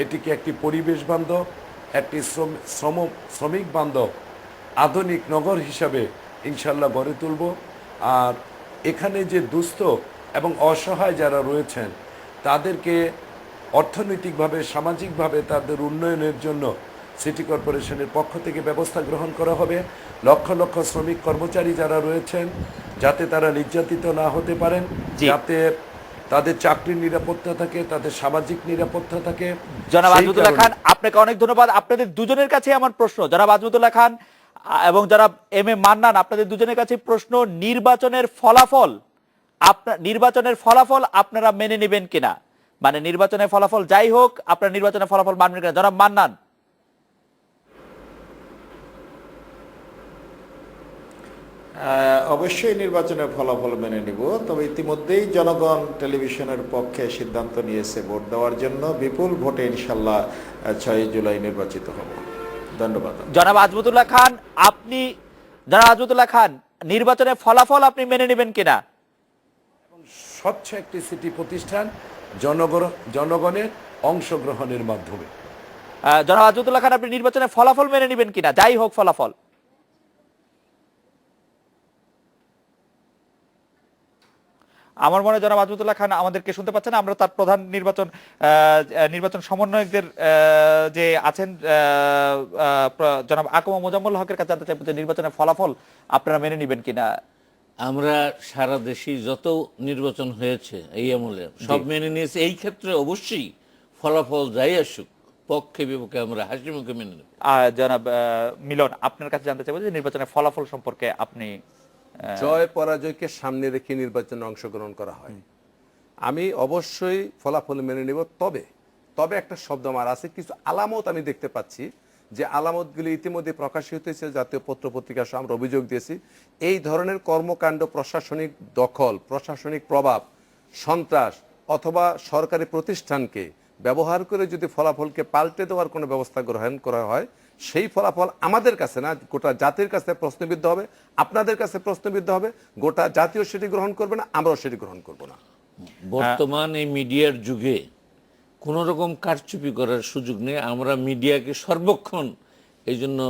এটিকে একটি পরিবেশ বান্ধব, একটি শ্রমিক বান্ধব আধুনিক নগর হিসাবে ইনশাল্লাহ গড়ে তুলব। আর এখানে যে দুস্থ এবং অসহায় যারা রয়েছেন তাদেরকে অর্থনৈতিকভাবে, সামাজিকভাবে তাদের উন্নয়নের জন্য সিটি কর্পোরেশনের পক্ষ থেকে ব্যবস্থা গ্রহণ করা হবে। লক্ষ লক্ষ শ্রমিক কর্মচারী যারা রয়েছেন যাতে তারা নির্যাতিত না হতে পারেন, যাতে তাদের চাকরির নিরাপত্তা থাকে, তাদের সামাজিক নিরাপত্তা থাকে। জনাব আজমতুল্লাহ খান, আপনাকে অনেক ধন্যবাদ। আপনাদের দুজনের কাছে আমার প্রশ্ন, জনাব আজমতুল্লাহ খান এবং জনাব এম এ মান্নান, আপনাদের দুজনের কাছে প্রশ্ন, নির্বাচনের ফলাফল আপনারা মেনে নেবেন কিনা? মানে নির্বাচনের ফলাফল যাই হোক আপনার নির্বাচনের ফলাফল মানবেন কিনা? জনাব মান্নান। অবশ্যই নির্বাচনের ফলাফল মেনে নিব, তবে ইতিমধ্যেই জনগণ টেলিভিশনের পক্ষে সিদ্ধান্ত নিয়েছে ভোট দেওয়ার জন্য। বিপুল ভোটে ইনশাল্লাহ 6 জুলাই নির্বাচিত হব। ধন্যবাদ। জনাব আজমতুল্লাহ খান, আপনি জনাব আজমতুল্লাহ খান, নির্বাচনের ফলাফল আপনি মেনে নেবেন কিনা? স্বচ্ছ একটি সিটি প্রতিষ্ঠান জনগণের অংশগ্রহণের মাধ্যমে। জনাব আজমতুল্লাহ খান, আপনি নির্বাচনের ফলাফল মেনে নেবেন কিনা, যাই হোক ফলাফল? আমার মনে হয় জনাব আজমতুল্লাহ খান আমাদেরকে শুনতে পাচ্ছেন। আমরা তার প্রধান নির্বাচন সমন্বয়কদের যে আছেন জনাব আকমা মোজাম্মেল হকের কাছে জানতে চাইব যে নির্বাচনের ফলাফল আপনারা মেনে নেবেন কিনা। আমরা সারা দেশে যত নির্বাচন হয়েছে এই আমলে সব মেনে নিয়েছি। এই ক্ষেত্রে অবশ্যই ফলাফল যাই আসুক পক্ষে বিপক্ষে আমরা হাসি মুখে মেনে নেব। জনাব মিলন, আপনার কাছে জানতে চাইব যে নির্বাচনের ফলাফল সম্পর্কে আপনি। জয় পরাজয়কে সামনে রেখে নির্বাচনে অংশগ্রহণ করা হয়। আমি অবশ্যই ফলাফল মেনে নেব, তবে একটা শব্দ আমার আছে, কিছু আলামত আমি দেখতে পাচ্ছি যে আলামতগুলি ইতিমধ্যে প্রকাশিত হয়েছে, জাতীয় পত্র পত্রিকা সহ আমরা অভিযোগ দিয়েছি। এই ধরনের কর্মকাণ্ড, প্রশাসনিক দখল, প্রশাসনিক প্রভাব, সন্ত্রাস অথবা সরকারি প্রতিষ্ঠানকে ব্যবহার করে যদি ফলাফলকে পাল্টে দেওয়ার কোনো ব্যবস্থা গ্রহণ করা হয়, সেই ফলাফল আমাদের কাছে না, গোটা জাতির কাছে প্রশ্নবিদ্ধ হবে, আপনাদের কাছে প্রশ্নবিদ্ধ হবে। গোটা জাতীয় সেটি গ্রহণ করবে না, আমরাও সেটি গ্রহণ করব না। বর্তমান এই মিডিয়ার যুগে কোনো রকম কারচুপি করার সুযোগ নেই। আমরা মিডিয়াকে সর্বক্ষণ এই জন্য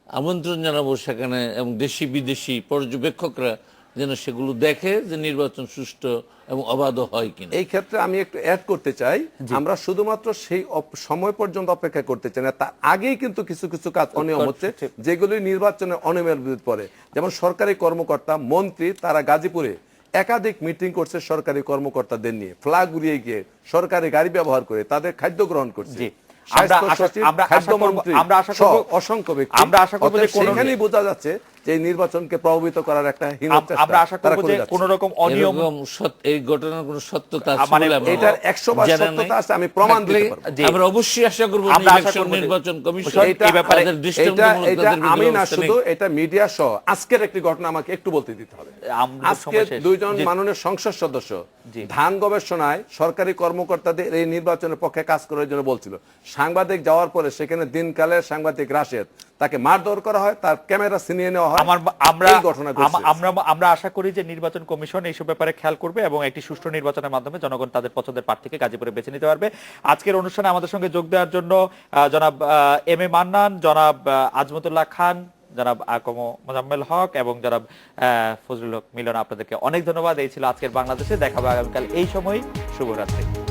আমন্ত্রণ জানাবো সেখানে, এবং দেশি বিদেশি পর্যবেক্ষকরা যেন সেগুলো দেখে যে নির্বাচন সুষ্ঠু এবং অবাধ হয় কিনা। এই ক্ষেত্রে আমি একটু অ্যাড করতে চাই, আমরা শুধুমাত্র সেই সময় পর্যন্ত অপেক্ষা করতে চাই না, তার আগেই কিন্তু কিছু কিছু কাজ অনিয়ম হচ্ছে, যেগুলি নির্বাচনের অনিয়মের বিরুদ্ধে পড়ে। যেমন সরকারি কর্মকর্তা, মন্ত্রী, তারা গাজীপুরে একাধিক মিটিং করছে সরকারি কর্মকর্তাদের নিয়ে, ফ্ল্যাগ উড়িয়ে গিয়ে সরকারি গাড়ি ব্যবহার করে তাদের খাদ্য গ্রহণ করছে। সেখানেই বোঝা যাচ্ছে যে নির্বাচনকে প্রভাবিত করার একটা আমরা আশা করব যে কোনো রকম অনিয়ম, এই ঘটনার কোনো সত্যতা আছে মানে এটার 100% সত্যতা আছে, আমি প্রমাণ দিতে পারবো। আমরা অবশ্যই আশা করব নির্বাচন কমিশন এই ব্যাপারে এটা আমি না শুধু, এটা মিডিয়া সহ আজকের একটি ঘটনা আমাকে একটু বলতে দিতে হবে। আজকে দুইজন মাননীয় সংসদ সদস্য ধান গবেষণায় সরকারি কর্মকর্তাদের এই নির্বাচনের পক্ষে কাজ করার জন্য বলছিল। সাংবাদিক যাওয়ার পরে সেখানে দিনকালে সাংবাদিক রাশেদ, তাকে মারধর করা হয়, তার ক্যামেরা ছিনিয়ে নেওয়া হয়। আমরা আশা করি যে নির্বাচন কমিশন এইসব ব্যাপারে খেয়াল করবে এবং একটি সুষ্ঠু নির্বাচনের মাধ্যমে জনগণ তাদের পছন্দের প্রার্থীকে গাজীপুরে বেছে নিতে পারবে। আজকের অনুষ্ঠানে আমাদের সঙ্গে যোগ দেওয়ার জন্য জনাব এম এ মান্নান, জনাব আজমতুল্লাহ খান, জনাব আকম মোজাম্মেল হক এবং জনাব ফজলুল হক মিলন, আপনাদেরকে অনেক ধন্যবাদ। এই ছিল আজকের বাংলাদেশে। দেখা হবে আগামীকাল এই সময়। শুভরাত্রি।